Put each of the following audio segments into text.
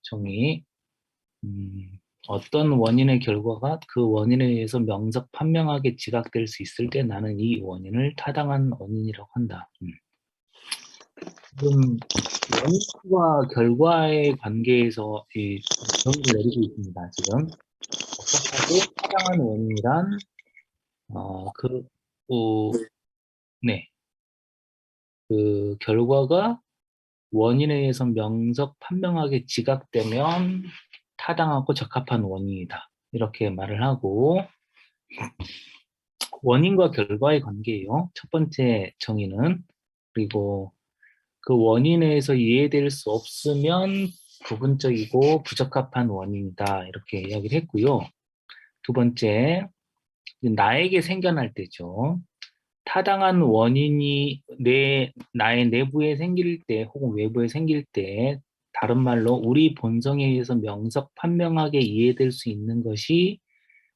정의. 어떤 원인의 결과가 그 원인에 의해서 명석 판명하게 지각될 수 있을 때 나는 이 원인을 타당한 원인이라고 한다. 지금 원인과 결과의 관계에서 이 정의를 내리고 있습니다. 지금 적합하고 타당한 원인이란 네, 그 결과가 원인에 의해서 명석 판명하게 지각되면 타당하고 적합한 원인이다. 이렇게 말을 하고 원인과 결과의 관계예요. 첫 번째 정의는. 그리고 그 원인에 의해서 이해될 수 없으면 부분적이고 부적합한 원인이다. 이렇게 이야기를 했고요. 두 번째, 나에게 생겨날 때죠. 타당한 원인이 나의 내부에 생길 때 혹은 외부에 생길 때 다른 말로 우리 본성에 의해서 명석 판명하게 이해될 수 있는 것이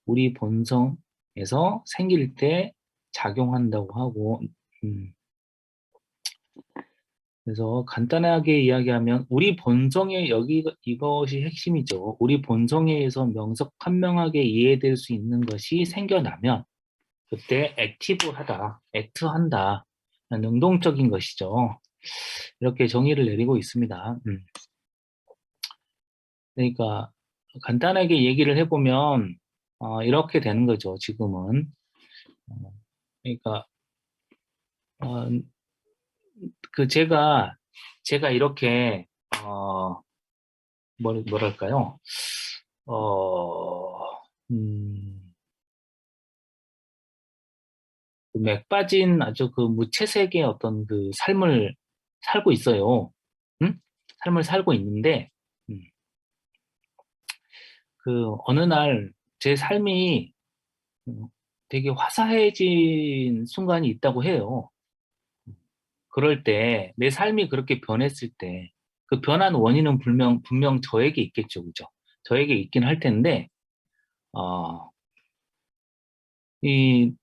우리 본성에서 생길 때 작용한다고 하고 그래서 간단하게 이야기하면 우리 본성의 이것이 핵심이죠. 우리 본성에 의해서 명석 판명하게 이해될 수 있는 것이 생겨나면 그때 액티브하다, 액트한다, 능동적인 것이죠. 이렇게 정의를 내리고 있습니다. 그러니까 간단하게 얘기를 해보면 이렇게 되는 거죠. 지금은. 그러니까 어, 그 제가 이렇게 뭐랄까요? 어, 음, 그 맥 빠진 아주 그 무채색의 어떤 그 삶을 살고 있어요. 응? 삶을 살고 있는데, 음, 그 어느 날 제 삶이 음, 되게 화사해진 순간이 있다고 해요. 그럴 때, 내 삶이 그렇게 변했을 때, 그 변한 원인은 분명 저에게 있겠죠. 그죠? 저에게 있긴 할 텐데, 어, 이,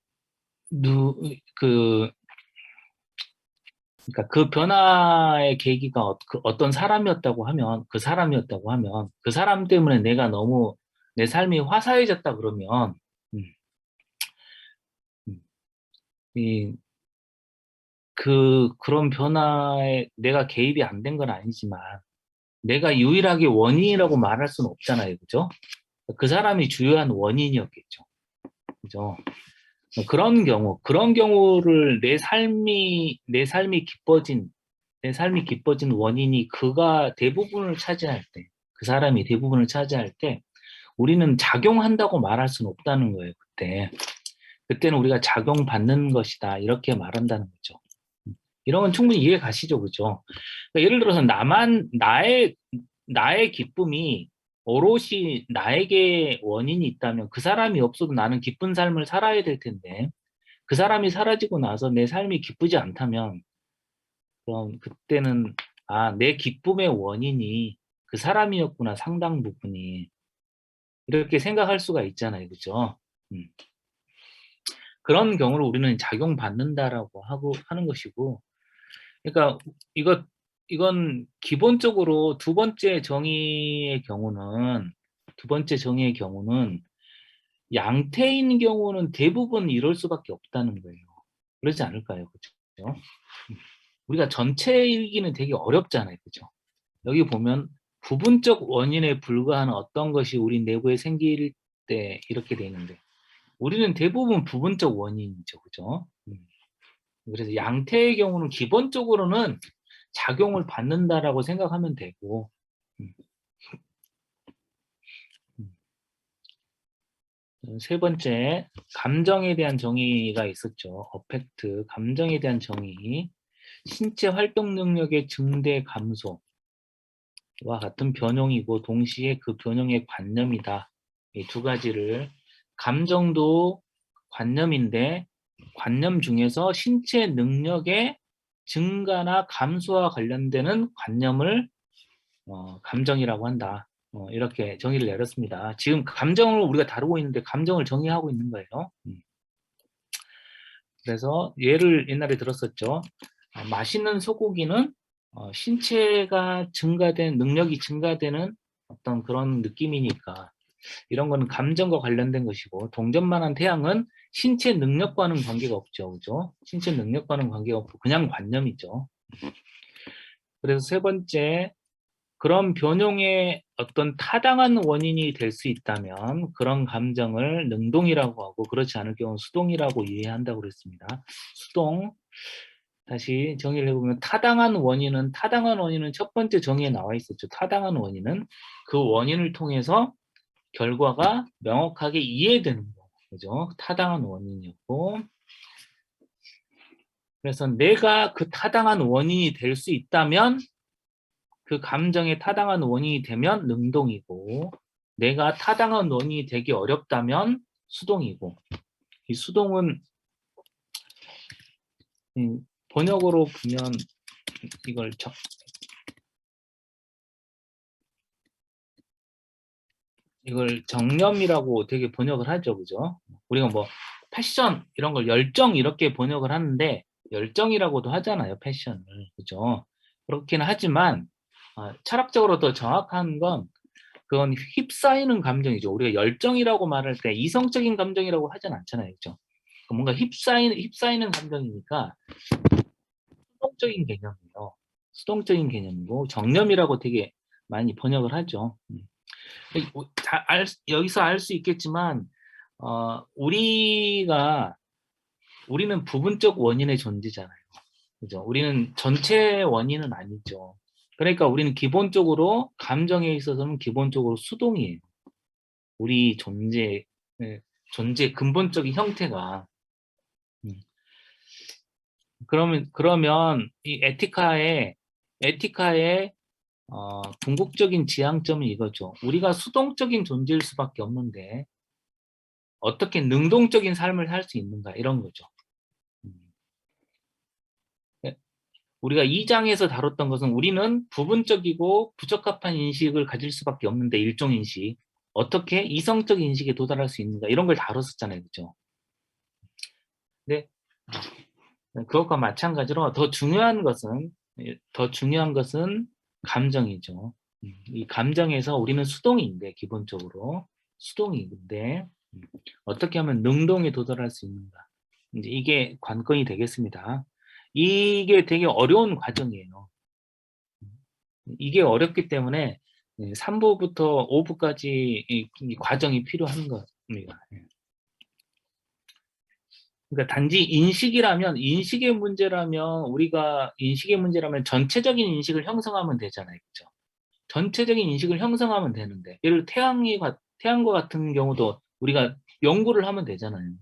누, 그, 그러니까 그 변화의 계기가 어떤 사람이었다고 하면, 그 사람 때문에 내가 너무 내 삶이 화사해졌다 그러면, 음, 음, 이, 그런 변화에 내가 개입이 안 된 건 아니지만, 내가 유일하게 원인이라고 말할 수는 없잖아요. 그죠? 그 사람이 주요한 원인이었겠죠. 그죠? 그런 경우를 내 삶이 기뻐진 원인이 그가 대부분을 차지할 때, 그 사람이 대부분을 차지할 때, 우리는 작용한다고 말할 수는 없다는 거예요, 그때. 그때는 우리가 작용받는 것이다, 이렇게 말한다는 거죠. 이런 건 충분히 이해 가시죠, 그죠? 그러니까 예를 들어서 나의 기쁨이 오롯이 나에게 원인이 있다면 그 사람이 없어도 나는 기쁜 삶을 살아야 될 텐데, 그 사람이 사라지고 나서 내 삶이 기쁘지 않다면, 그럼 그때는, 내 기쁨의 원인이 그 사람이었구나, 상당 부분이. 이렇게 생각할 수가 있잖아요. 그죠? 음. 그런 경우를 우리는 작용받는다라고 하는 것이고, 그러니까 이건 기본적으로 두 번째 정의의 경우는 양태인 경우는 대부분 이럴 수밖에 없다는 거예요. 그러지 않을까요? 그죠? 우리가 전체이기는 되게 어렵잖아요. 그죠? 여기 보면 부분적 원인에 불과한 어떤 것이 우리 내부에 생길 때 이렇게 돼 있는데 우리는 대부분 부분적 원인이죠. 그죠? 그래서 양태의 경우는 기본적으로는 작용을 받는다라고 생각하면 되고 음, 세 번째, 감정에 대한 정의가 있었죠. 어펙트, 감정에 대한 정의. 신체 활동 능력의 증대 감소와 같은 변형이고 동시에 그 변형의 관념이다. 이 두 가지를 감정도 관념인데 관념 중에서 신체 능력의 증가나 감소와 관련되는 관념을 감정이라고 한다. 이렇게 정의를 내렸습니다. 지금 감정을 우리가 다루고 있는데 감정을 정의하고 있는 거예요. 그래서 예를 옛날에 들었었죠. 맛있는 소고기는 신체가 능력이 증가되는 어떤 그런 느낌이니까 이런 거는 감정과 관련된 것이고 동전만한 태양은 신체 능력과는 관계가 없죠. 그죠? 신체 능력과는 관계가 없고 그냥 관념이죠. 그래서 세 번째, 그런 변용의 어떤 타당한 원인이 될 수 있다면 그런 감정을 능동이라고 하고 그렇지 않을 경우는 수동이라고 이해한다고 그랬습니다. 수동, 다시 정의를 해보면 타당한 원인은 첫 번째 정의에 나와 있었죠. 타당한 원인은 그 원인을 통해서 결과가 명확하게 이해되는 거. 그죠? 타당한 원인이었고 그래서 내가 그 타당한 원인이 될 수 있다면 그 감정의 타당한 원인이 되면 능동이고 내가 타당한 원인이 되기 어렵다면 수동이고 이 수동은 번역으로 보면 이걸 정념이라고 되게 번역을 하죠. 그죠? 우리가 뭐 패션 이런 걸 열정 이렇게 번역을 하는데 열정이라고도 하잖아요. 패션을. 그죠? 그렇긴 하지만 철학적으로 더 정확한 건 그건 휩싸이는 감정이죠. 우리가 열정이라고 말할 때 이성적인 감정이라고 하진 않잖아요. 그죠? 뭔가 휩싸이는 감정이니까 수동적인 개념이에요. 수동적인 개념이고 정념이라고 되게 많이 번역을 하죠. 여기서 알 수 있겠지만 우리는 부분적 원인의 존재잖아요. 그죠? 우리는 전체 원인은 아니죠. 그러니까 우리는 기본적으로 감정에 있어서는 기본적으로 수동이에요. 우리 존재 근본적인 형태가. 그러면 이 에티카의 궁극적인 지향점은 이거죠. 우리가 수동적인 존재일 수밖에 없는데 어떻게 능동적인 삶을 살 수 있는가 이런 거죠. 우리가 2장에서 다뤘던 것은 우리는 부분적이고 부적합한 인식을 가질 수밖에 없는데 일종 인식. 어떻게 이성적 인식에 도달할 수 있는가 이런 걸 다뤘었잖아요. 그죠? 근데 그것과 마찬가지로 더 중요한 것은 감정이죠. 이 감정에서 우리는 수동인데 기본적으로 수동인데 어떻게 하면 능동에 도달할 수 있는가. 이제 이게 관건이 되겠습니다. 이게 되게 어려운 과정이에요. 이게 어렵기 때문에 3부부터 5부까지 이 과정이 필요한 겁니다. 그러니까 단지 우리가 인식의 문제라면 전체적인 인식을 형성하면 되잖아요. 그죠? 전체적인 인식을 형성하면 되는데 예를 들어 태양과 같은 경우도 우리가 연구를 하면 되잖아요.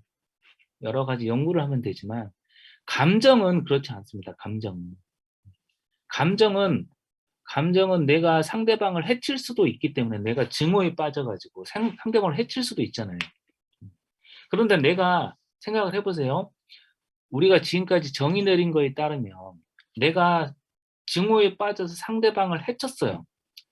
여러 가지 연구를 하면 되지만 감정은 그렇지 않습니다. 감정은 내가 상대방을 해칠 수도 있기 때문에 내가 증오에 빠져가지고 상대방을 해칠 수도 있잖아요. 그런데 내가 생각을 해보세요. 우리가 지금까지 정의 내린 거에 따르면 내가 증오에 빠져서 상대방을 해쳤어요.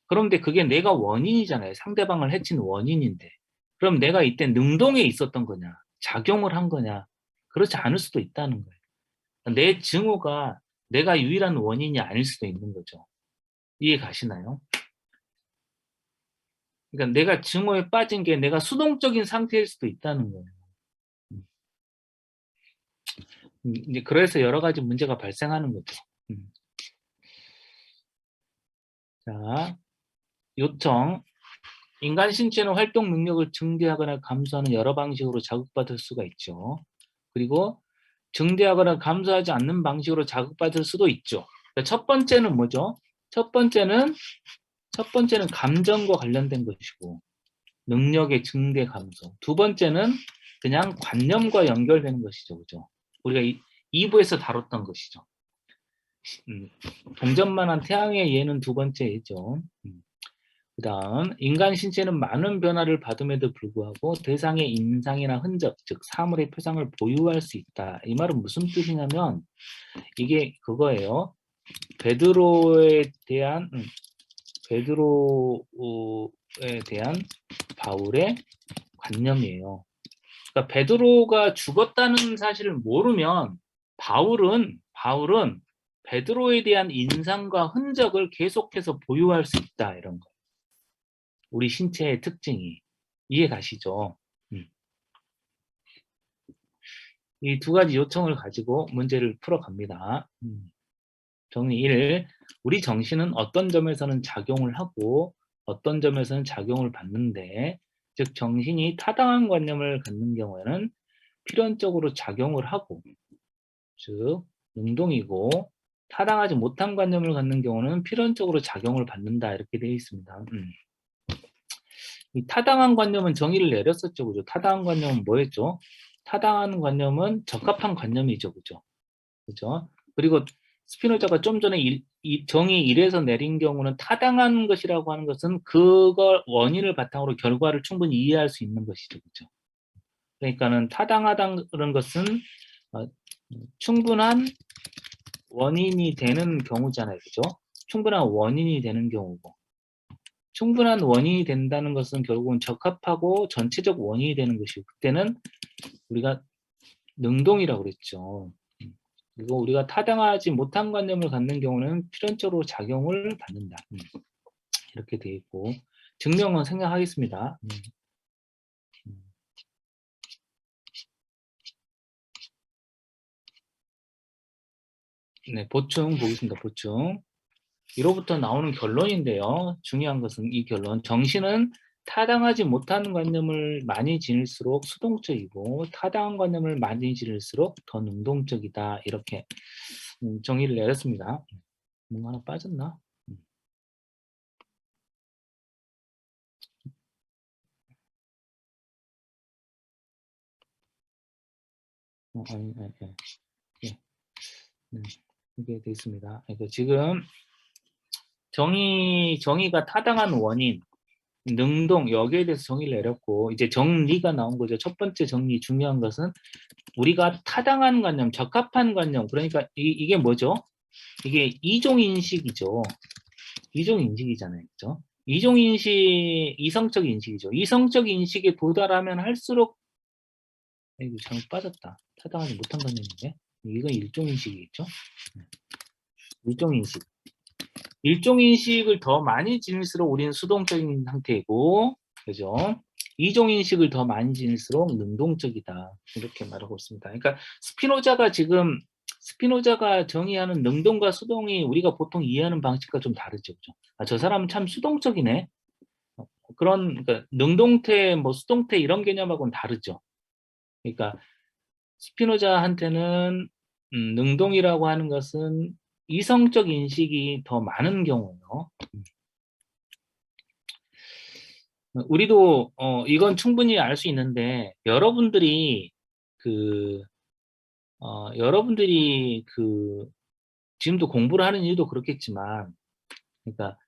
그런데 그게 내가 원인이잖아요. 상대방을 해친 원인인데. 그럼 내가 이때 능동에 있었던 거냐? 작용을 한 거냐? 그렇지 않을 수도 있다는 거예요. 내 증오가 내가 유일한 원인이 아닐 수도 있는 거죠. 이해 가시나요? 그러니까 내가 증오에 빠진 게 내가 수동적인 상태일 수도 있다는 거예요. 이제 그래서 여러 가지 문제가 발생하는 거죠. 자, 요청. 인간 신체는 활동 능력을 증대하거나 감소하는 여러 방식으로 자극받을 수가 있죠. 그리고 증대하거나 감소하지 않는 방식으로 자극받을 수도 있죠. 그러니까 첫 번째는 뭐죠? 첫 번째는 감정과 관련된 것이고 능력의 증대 감소. 두 번째는 그냥 관념과 연결되는 것이죠. 그죠? 우리가 2부에서 다뤘던 것이죠. 동전만한 태양의 예는 두 번째이죠. 그 다음 인간 신체는 많은 변화를 받음에도 불구하고 대상의 인상이나 흔적, 즉 사물의 표상을 보유할 수 있다. 이 말은 무슨 뜻이냐면 이게 그거예요. 베드로에 대한 바울의 관념이에요. 그러니까 베드로가 죽었다는 사실을 모르면 바울은 베드로에 대한 인상과 흔적을 계속해서 보유할 수 있다 이런 거. 우리 신체의 특징이. 이해 가시죠? 이 두 가지 요청을 가지고 문제를 풀어갑니다. 정리 1. 우리 정신은 어떤 점에서는 작용을 하고 어떤 점에서는 작용을 받는데, 즉 정신이 타당한 관념을 갖는 경우에는 필연적으로 작용을 하고, 즉 능동이고, 타당하지 못한 관념을 갖는 경우는 필연적으로 작용을 받는다, 이렇게 되어 있습니다. 이 타당한 관념은 정의를 내렸었죠, 그죠? 타당한 관념은 뭐였죠? 타당한 관념은 적합한 관념이죠, 그죠? 그죠? 그리고 스피노자가 좀 전에 이 정의 1에서 내린 경우는 타당한 것이라고 하는 것은 그걸 원인을 바탕으로 결과를 충분히 이해할 수 있는 것이죠, 그죠? 그러니까는 타당하다는 것은 충분한 원인이 되는 경우잖아요, 그죠? 충분한 원인이 되는 경우고, 충분한 원인이 된다는 것은 결국은 적합하고 전체적 원인이 되는 것이고, 그때는 우리가 능동이라고 그랬죠. 그리고 우리가 타당하지 못한 관념을 갖는 경우는 필연적으로 작용을 받는다. 이렇게 되어 있고, 증명은 생략하겠습니다. 네, 보충 보겠습니다. 보충. 이로부터 나오는 결론인데요. 중요한 것은 이 결론. 정신은 타당하지 못한 관념을 많이 지닐수록 수동적이고, 타당한 관념을 많이 지닐수록 더 능동적이다. 이렇게 정의를 내렸습니다. 뭔가 하나 빠졌나? 아니, 예. 이게 되어 있습니다. 그러니까 지금 정의가 타당한 원인, 능동, 여기에 대해서 정의를 내렸고, 이제 정리가 나온 거죠. 첫 번째 정리, 중요한 것은 우리가 타당한 관념, 적합한 관념, 그러니까 이게 뭐죠? 이게 이종인식이죠. 이종인식이잖아요. 그죠? 이종인식, 이성적 인식이죠. 이성적 인식에 도달하면 할수록, 이거 잘못 빠졌다. 타당하지 못한 관념인데? 이건 일종인식이겠죠? 일종인식. 일종인식을 더 많이 지닐수록 우리는 수동적인 상태이고, 그죠? 이종인식을 더 많이 지닐수록 능동적이다. 이렇게 말하고 있습니다. 그러니까 스피노자가 정의하는 능동과 수동이 우리가 보통 이해하는 방식과 좀 다르죠. 그죠? 아, 저 사람은 참 수동적이네. 그러니까 능동태, 뭐 수동태 이런 개념하고는 다르죠. 그러니까 스피노자한테는 능동이라고 하는 것은 이성적 인식이 더 많은 경우예요. 우리도 이건 충분히 알 수 있는데, 여러분들이 지금도 공부를 하는 이유도 그렇겠지만, 그러니까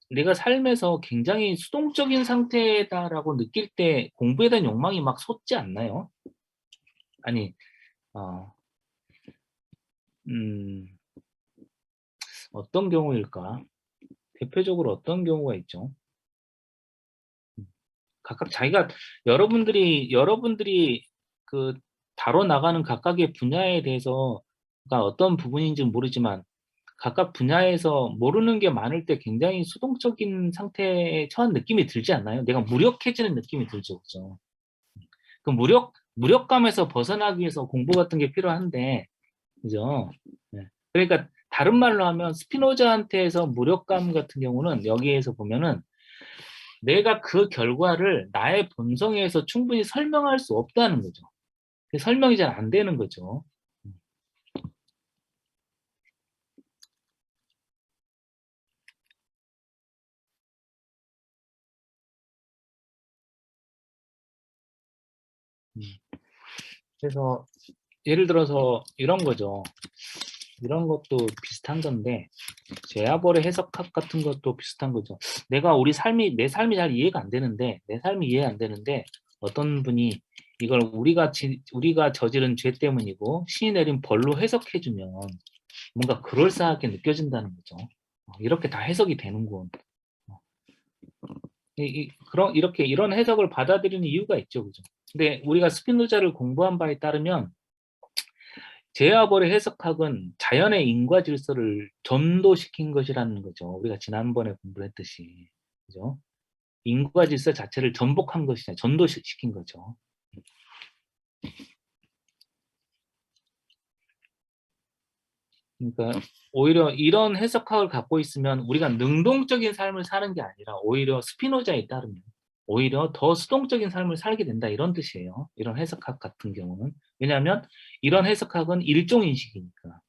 내가 삶에서 굉장히 수동적인 상태다라고 느낄 때 공부에 대한 욕망이 막 솟지 않나요? 아니, 어, 음, 어떤 경우일까? 대표적으로 어떤 경우가 있죠? 각각 여러분들이 그 다뤄 나가는 각각의 분야에 대해서가 어떤 부분인지는 모르지만, 각각 분야에서 모르는 게 많을 때 굉장히 수동적인 상태에 처한 느낌이 들지 않나요? 내가 무력해지는 느낌이 들죠, 그죠? 그 무력감에서 벗어나기 위해서 공부 같은 게 필요한데, 그죠? 네. 그러니까 다른 말로 하면 스피노자한테서 무력감 같은 경우는 여기에서 보면은 내가 그 결과를 나의 본성에서 충분히 설명할 수 없다는 거죠. 설명이 잘 안 되는 거죠. 그래서 예를 들어서 이런 거죠. 이런 것도 비슷한 건데, 제아벌의 해석학 같은 것도 비슷한 거죠. 내 삶이 잘 이해가 안 되는데, 어떤 분이 이걸 우리가 저지른 죄 때문이고 신이 내린 벌로 해석해주면 뭔가 그럴싸하게 느껴진다는 거죠. 이렇게 다 해석이 되는군. 이런 해석을 받아들이는 이유가 있죠, 그죠? 근데 우리가 스피노자를 공부한 바에 따르면 제아벌의 해석학은 자연의 인과 질서를 전도시킨 것이라는 거죠. 우리가 지난번에 공부를 했듯이. 그죠? 인과 질서 자체를 전복한 것이냐, 전도시킨 거죠. 그러니까 오히려 이런 해석학을 갖고 있으면 우리가 능동적인 삶을 사는 게 아니라 오히려 스피노자에 따르면 오히려 더 수동적인 삶을 살게 된다 이런 뜻이에요. 이런 해석학 같은 경우는. 왜냐하면 이런 해석학은 일종 인식이니까.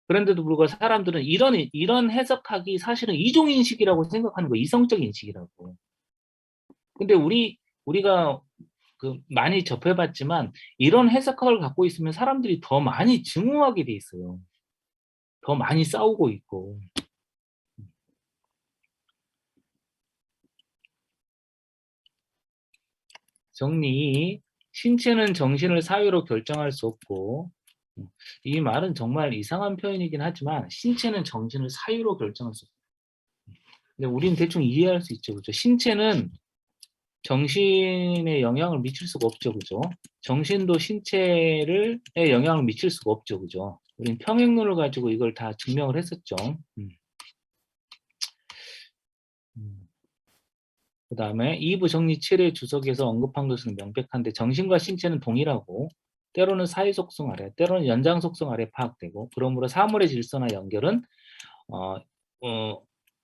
그런데도 불구하고 사람들은 이런 해석학이 사실은 이종 인식이라고 생각하는 거예요. 이성적 인식이라고. 근데 우리가 그 많이 접해봤지만 이런 해석학을 갖고 있으면 사람들이 더 많이 증오하게 돼 있어요. 더 많이 싸우고 있고. 정리. 신체는 정신을 사유로 결정할 수 없고, 이 말은 정말 이상한 표현이긴 하지만 신체는 정신을 사유로 결정할 수 없고. 근데 우리는 대충 이해할 수 있죠, 그죠? 신체는 정신에 영향을 미칠 수가 없죠, 그죠? 정신도 신체에 영향을 미칠 수가 없죠, 그죠? 우린 평행론을 가지고 이걸 다 증명을 했었죠. 그 다음에 2부 정리 7의 주석에서 언급한 것은 명백한데 정신과 신체는 동일하고 때로는 사회 속성 아래, 때로는 연장 속성 아래 파악되고 그러므로 사물의 질서나 연결은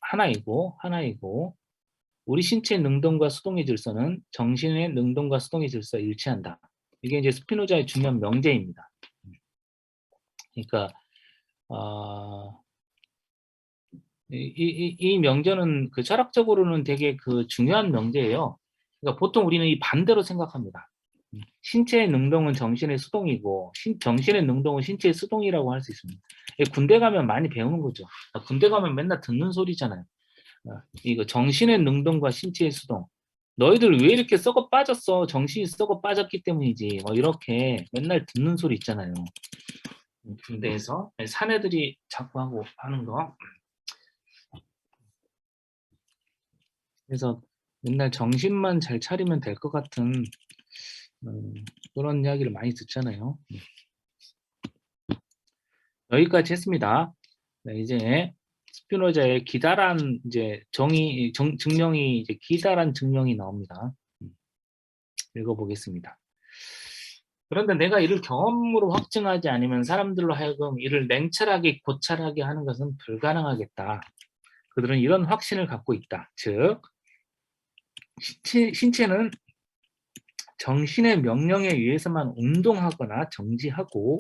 하나이고 우리 신체의 능동과 수동의 질서는 정신의 능동과 수동의 질서와 일치한다. 이게 이제 스피노자의 중요한 명제입니다. 그러니까 이 명제는 그 철학적으로는 되게 그 중요한 명제예요. 그러니까 보통 우리는 이 반대로 생각합니다. 신체의 능동은 정신의 수동이고 정신의 능동은 신체의 수동이라고 할 수 있습니다. 군대 가면 많이 배우는 거죠. 군대 가면 맨날 듣는 소리잖아요. 이거 정신의 능동과 신체의 수동. 너희들 왜 이렇게 썩어 빠졌어? 정신이 썩어 빠졌기 때문이지. 뭐 이렇게 맨날 듣는 소리 있잖아요. 군대에서 사내들이 자꾸 하는 거. 그래서 맨날 정신만 잘 차리면 될 것 같은 그런 이야기를 많이 듣잖아요. 여기까지 했습니다. 네, 이제 스피노자의 기다란 이제 증명이 이제 기다란 증명이 나옵니다. 읽어보겠습니다. 그런데 내가 이를 경험으로 확증하지 않으면 사람들로 하여금 이를 냉철하게 고찰하게 하는 것은 불가능하겠다. 그들은 이런 확신을 갖고 있다. 즉 신체는 정신의 명령에 의해서만 운동하거나 정지하고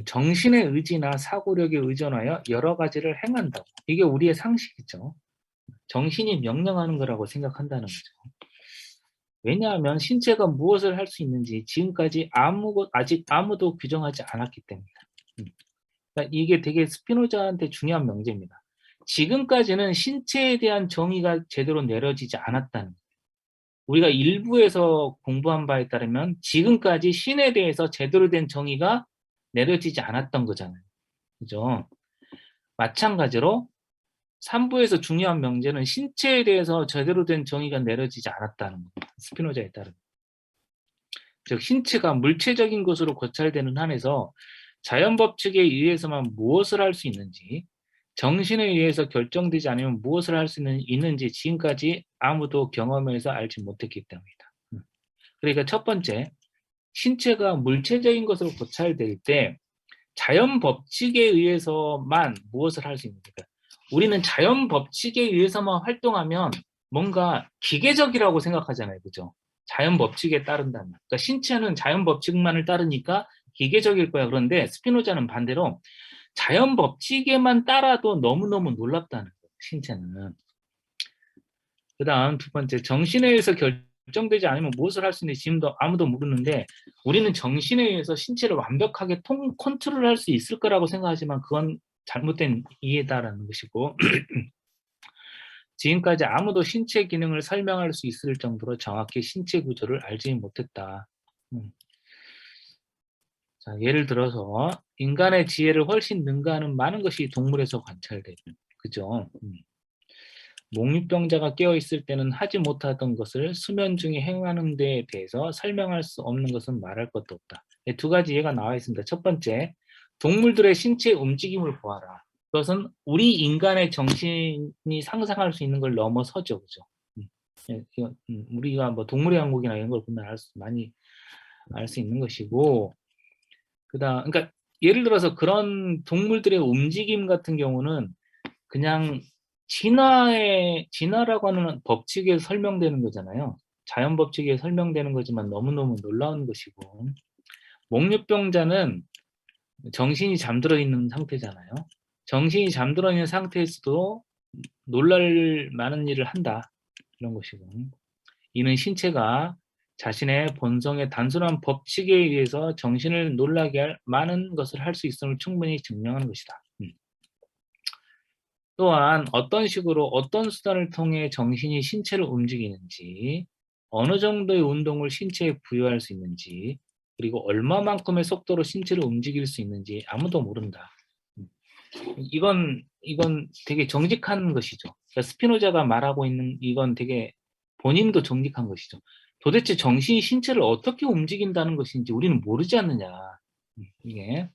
정신의 의지나 사고력에 의존하여 여러 가지를 행한다고. 이게 우리의 상식이죠. 정신이 명령하는 거라고 생각한다는 거죠. 왜냐하면 신체가 무엇을 할 수 있는지 지금까지 아직 아무도 규정하지 않았기 때문이다. 그러니까 이게 되게 스피노자한테 중요한 명제입니다. 지금까지는 신체에 대한 정의가 제대로 내려지지 않았다는 거예요. 우리가 일부에서 공부한 바에 따르면 지금까지 신에 대해서 제대로 된 정의가 내려지지 않았던 거잖아요. 그죠? 마찬가지로 3부에서 중요한 명제는 신체에 대해서 제대로 된 정의가 내려지지 않았다는 겁니다. 스피노자에 따르면. 즉 신체가 물체적인 것으로 고찰되는 한에서 자연법칙에 의해서만 무엇을 할 수 있는지 정신에 의해서 결정되지 않으면 무엇을 할 수 있는지 지금까지 아무도 경험해서 알지 못했기 때문이다. 그러니까 첫 번째, 신체가 물체적인 것으로 고찰될 때 자연 법칙에 의해서만 무엇을 할 수 있는가? 우리는 자연 법칙에 의해서만 활동하면 뭔가 기계적이라고 생각하잖아요, 그죠? 자연 법칙에 따른다면. 그러니까 신체는 자연 법칙만을 따르니까 기계적일 거야. 그런데 스피노자는 반대로 자연 법칙에만 따라도 너무너무 놀랍다는 거예요, 신체는. 그 다음 두 번째, 정신에 의해서 결정되지 않으면 무엇을 할 수 있는지 지금도 아무도 모르는데 우리는 정신에 의해서 신체를 완벽하게 컨트롤할 수 있을 거라고 생각하지만 그건 잘못된 이해다라는 것이고 지금까지 아무도 신체 기능을 설명할 수 있을 정도로 정확히 신체 구조를 알지 못했다. 자, 예를 들어서 인간의 지혜를 훨씬 능가하는 많은 것이 동물에서 관찰되는 그죠? 몽유병자가 깨어있을 때는 하지 못하던 것을 수면 중에 행하는 데에 대해서 설명할 수 없는 것은 말할 것도 없다. 두 가지 예가 나와 있습니다. 첫 번째, 동물들의 신체 움직임을 보아라. 그것은 우리 인간의 정신이 상상할 수 있는 걸 넘어서죠, 그죠? 예, 우리가 뭐 동물의 왕국이나 이런 걸 보면 많이 알 수 있는 것이고, 그러니까 예를 들어서 그런 동물들의 움직임 같은 경우는 그냥 진화라고 하는 법칙에 설명되는 거잖아요. 자연 법칙에 설명되는 거지만 너무너무 놀라운 것이고, 목류병자는 정신이 잠들어 있는 상태잖아요. 정신이 잠들어 있는 상태에서도 놀랄 많은 일을 한다. 이런 것이고, 이는 신체가 자신의 본성의 단순한 법칙에 의해서 정신을 놀라게 할 많은 것을 할 수 있음을 충분히 증명하는 것이다. 또한 어떤 식으로 어떤 수단을 통해 정신이 신체를 움직이는지, 어느 정도의 운동을 신체에 부여할 수 있는지, 그리고 얼마만큼의 속도로 신체를 움직일 수 있는지 아무도 모른다. 이건 되게 정직한 것이죠. 그러니까 스피노자가 말하고 있는 이건 되게 본인도 정직한 것이죠. 도대체 정신이 신체를 어떻게 움직인다는 것인지 우리는 모르지 않느냐. 이게.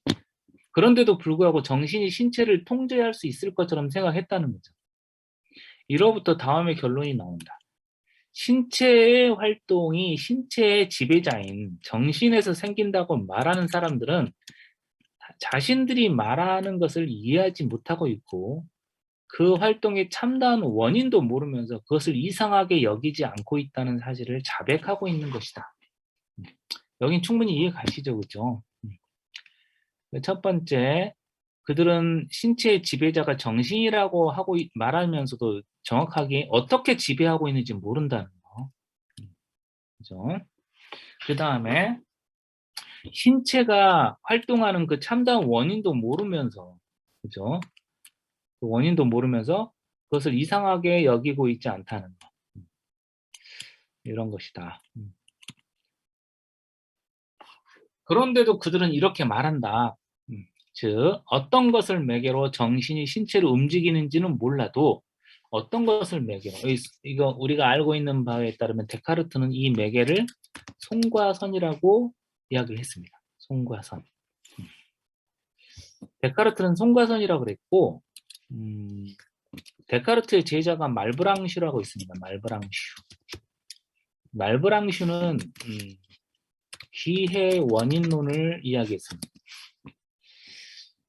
그런데도 불구하고 정신이 신체를 통제할 수 있을 것처럼 생각했다는 거죠. 이로부터 다음의 결론이 나온다. 신체의 활동이 신체의 지배자인 정신에서 생긴다고 말하는 사람들은 자신들이 말하는 것을 이해하지 못하고 있고, 그 활동의 참다한 원인도 모르면서 그것을 이상하게 여기지 않고 있다는 사실을 자백하고 있는 것이다. 여긴 충분히 이해 가시죠, 그죠? 첫 번째, 그들은 신체의 지배자가 정신이라고 하고 말하면서도 정확하게 어떻게 지배하고 있는지 모른다는 거. 그죠? 그 다음에 신체가 활동하는 그 참다운 원인도 모르면서, 그죠? 그 원인도 모르면서 그것을 이상하게 여기고 있지 않다는 거. 이런 것이다. 그런데도 그들은 이렇게 말한다. 즉, 어떤 것을 매개로 정신이 신체를 움직이는지는 몰라도 어떤 것을 매개로, 이거 우리가 알고 있는 바에 따르면 데카르트는 이 매개를 손과 선이라고 이야기를 했습니다. 손과 선. 데카르트는 손과 선이라고 그랬고, 데카르트의 제자가 말브랑슈라고 있습니다. 말브랑슈는 기해 원인론을 이야기했습니다.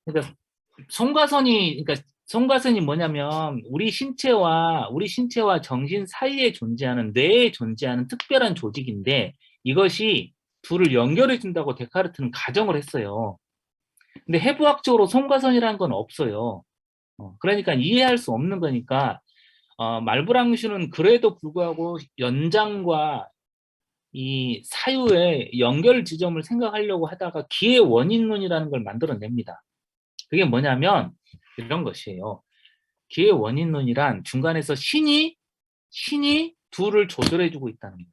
그러니까 그러니까 송가선이 뭐냐면 우리 신체와 정신 사이에 존재하는 뇌에 존재하는 특별한 조직인데, 이것이 둘을 연결해 준다고 데카르트는 가정을 했어요. 근데 해부학적으로 송가선이라는 건 없어요. 그러니까 이해할 수 없는 거니까 말브랑슈는 그래도 불구하고 연장과 이 사유의 연결 지점을 생각하려고 하다가 기의 원인론이라는 걸 만들어냅니다. 그게 뭐냐면 이런 것이에요. 기의 원인론이란 중간에서 신이 둘을 조절해주고 있다는 거예요.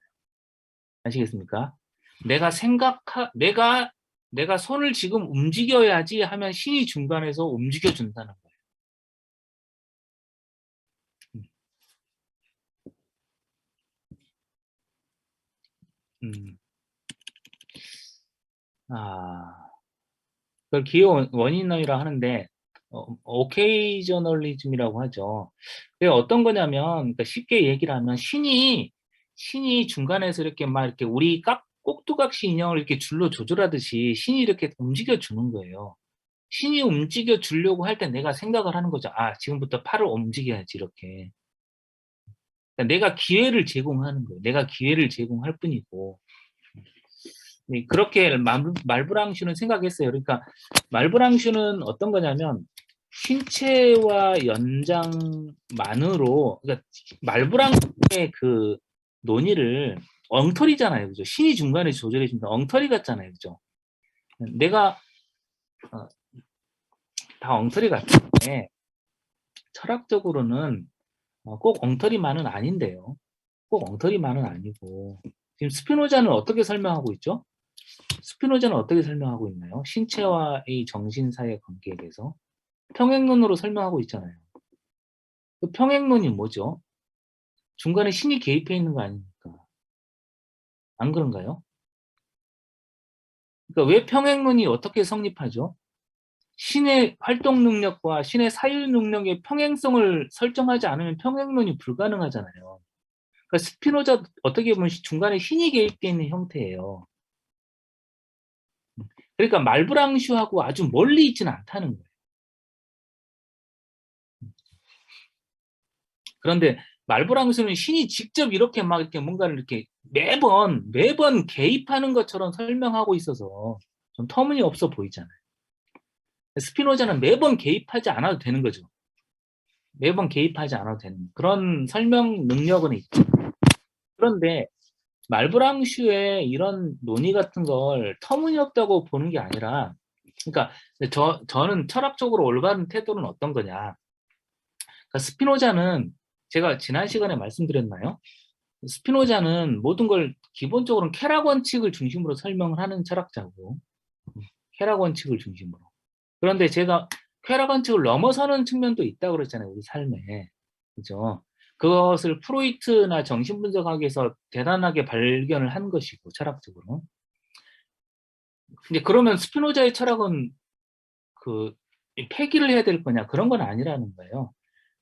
아시겠습니까? 내가 손을 지금 움직여야지 하면 신이 중간에서 움직여준다는 거예요. 그걸 기의 원인론이라 하는데, 오케이저널리즘이라고 하죠. 그게 어떤 거냐면, 그러니까 쉽게 얘기를 하면 신이 중간에서 이렇게 막 이렇게 우리 꼭두각시 인형을 이렇게 줄로 조절하듯이 신이 이렇게 움직여 주는 거예요. 신이 움직여 주려고 할 때 내가 생각을 하는 거죠. 아, 지금부터 팔을 움직여야지, 이렇게. 그러니까 내가 기회를 제공하는 거예요. 내가 기회를 제공할 뿐이고. 네, 그렇게 말브랑슈는 생각했어요. 그러니까 말브랑슈는 어떤 거냐면 신체와 연장만으로, 그러니까 말브랑슈의 그 논의를 엉터리잖아요, 그죠? 신이 중간에 조절해 준다. 엉터리 같잖아요, 그죠? 내가 다 엉터리 같은데 철학적으로는 꼭 엉터리만은 아닌데요. 꼭 엉터리만은 아니고, 지금 스피노자는 어떻게 설명하고 있죠? 스피노자는 어떻게 설명하고 있나요? 신체와 이 정신 사이의 관계에 대해서 평행론으로 설명하고 있잖아요. 그 평행론이 뭐죠? 중간에 신이 개입해 있는 거 아닙니까? 안 그런가요? 그러니까 왜 평행론이 어떻게 성립하죠? 신의 활동 능력과 신의 사유 능력의 평행성을 설정하지 않으면 평행론이 불가능하잖아요. 그러니까 스피노자 어떻게 보면 중간에 신이 개입되어 있는 형태예요. 그러니까 말브랑슈하고 아주 멀리 있지는 않다는 거예요. 그런데 말브랑슈는 신이 직접 이렇게 막 이렇게 뭔가를 이렇게 매번 개입하는 것처럼 설명하고 있어서 좀 터무니없어 보이잖아요. 스피노자는 매번 개입하지 않아도 되는 거죠. 매번 개입하지 않아도 되는 그런 설명 능력은 있죠. 그런데 말브랑슈의 이런 논의 같은 걸 터무니없다고 보는 게 아니라, 그러니까 저는 철학적으로 올바른 태도는 어떤 거냐. 그러니까 스피노자는 제가 지난 시간에 말씀드렸나요? 스피노자는 모든 걸 기본적으로 쾌락 원칙을 중심으로 설명을 하는 철학자고, 쾌락 원칙을 중심으로. 그런데 제가 쾌락 원칙을 넘어서는 측면도 있다고 그랬잖아요, 우리 삶에. 그죠? 그것을 프로이트나 정신분석학에서 대단하게 발견을 한 것이고, 철학적으로. 근데 그러면 스피노자의 철학은 그 폐기를 해야 될 거냐? 그런 건 아니라는 거예요.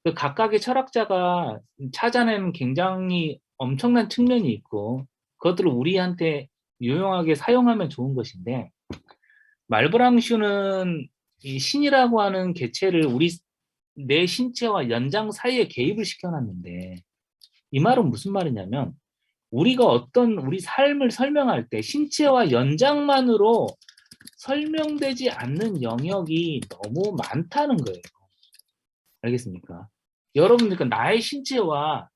그 각각의 철학자가 찾아내는 굉장히 엄청난 측면이 있고, 그것들을 우리한테 유용하게 사용하면 좋은 것인데, 말브랑슈는 이 신이라고 하는 개체를 내 신체와 연장 사이에 개입을 시켜놨는데, 이 말은 무슨 말이냐면, 우리가 우리 삶을 설명할 때 신체와 연장만으로 설명되지 않는 영역이 너무 많다는 거예요. 알겠습니까? 여러분, 그러니까 나의 신체와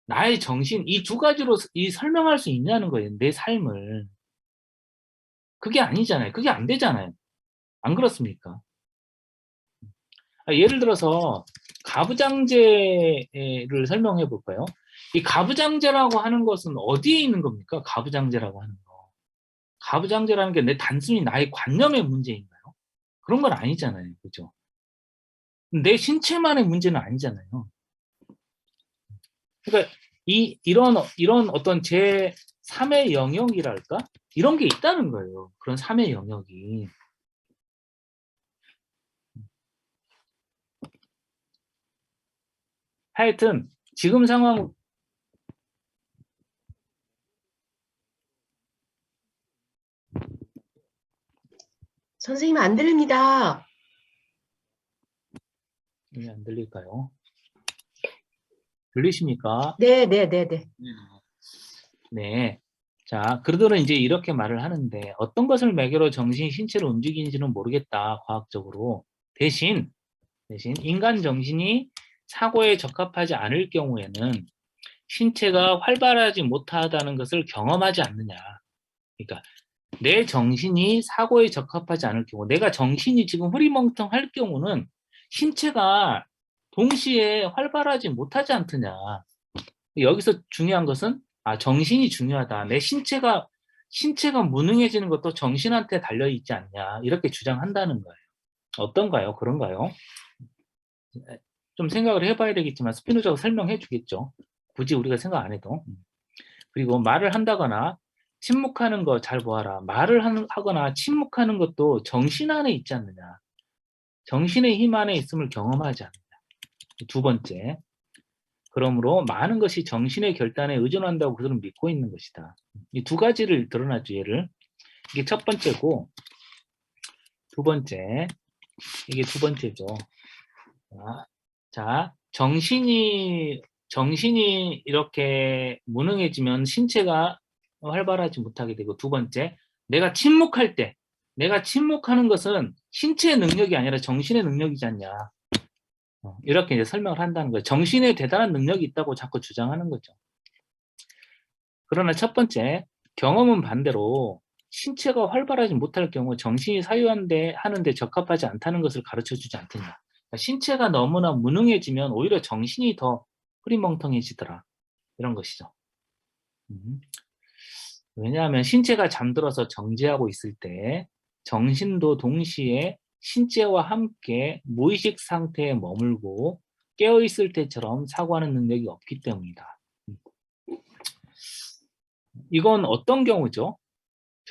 나의 정신, 이 두 가지로 설명할 수 있냐는 거예요, 내 삶을. 그게 아니잖아요. 그게 안 되잖아요. 안 그렇습니까? 예를 들어서 가부장제를 설명해 볼까요? 이 가부장제라고 하는 것은 어디에 있는 겁니까? 가부장제라고 하는 거. 가부장제라는 게 단순히 나의 관념의 문제인가요? 그런 건 아니잖아요. 그죠? 내 신체만의 문제는 아니잖아요. 그러니까 이런 어떤 제 3의 영역이랄까? 이런 게 있다는 거예요. 그런 3의 영역이. 하여튼 지금 상황. 선생님 안 들립니다. 왜 안 들릴까요? 들리십니까? 네, 네, 네, 네. 네. 자, 그들은 이제 이렇게 말을 하는데, 어떤 것을 매개로 정신이 신체를 움직이는지는 모르겠다, 과학적으로. 대신 인간 정신이 사고에 적합하지 않을 경우에는 신체가 활발하지 못하다는 것을 경험하지 않느냐. 그러니까 내 정신이 사고에 적합하지 않을 경우, 내가 정신이 지금 흐리멍텅할 경우는 신체가 동시에 활발하지 못하지 않느냐. 여기서 중요한 것은 정신이 중요하다. 내 신체가 무능해지는 것도 정신한테 달려 있지 않냐. 이렇게 주장한다는 거예요. 어떤가요? 그런가요? 좀 생각을 해봐야 되겠지만 스피노자가 설명해 주겠죠. 굳이 우리가 생각 안 해도. 그리고 말을 한다거나 침묵하는 거 잘 보아라. 말을 하거나 침묵하는 것도 정신 안에 있지 않느냐. 정신의 힘 안에 있음을 경험하지 않느냐. 두 번째. 그러므로 많은 것이 정신의 결단에 의존한다고 그들은 믿고 있는 것이다. 이 두 가지를 드러나죠, 얘를. 이게 첫 번째고, 두 번째. 이게 두 번째죠. 자, 정신이 이렇게 무능해지면 신체가 활발하지 못하게 되고, 두 번째, 내가 침묵하는 것은 신체의 능력이 아니라 정신의 능력이지 않냐. 이렇게 이제 설명을 한다는 거예요. 정신에 대단한 능력이 있다고 자꾸 주장하는 거죠. 그러나 첫 번째, 경험은 반대로 신체가 활발하지 못할 경우 정신이 하는데 적합하지 않다는 것을 가르쳐주지 않더냐. 그러니까 신체가 너무나 무능해지면 오히려 정신이 더 흐리멍텅해지더라. 이런 것이죠. 왜냐하면 신체가 잠들어서 정지하고 있을 때 정신도 동시에 신체와 함께 무의식 상태에 머물고 깨어있을 때처럼 사고하는 능력이 없기 때문이다. 이건 어떤 경우죠?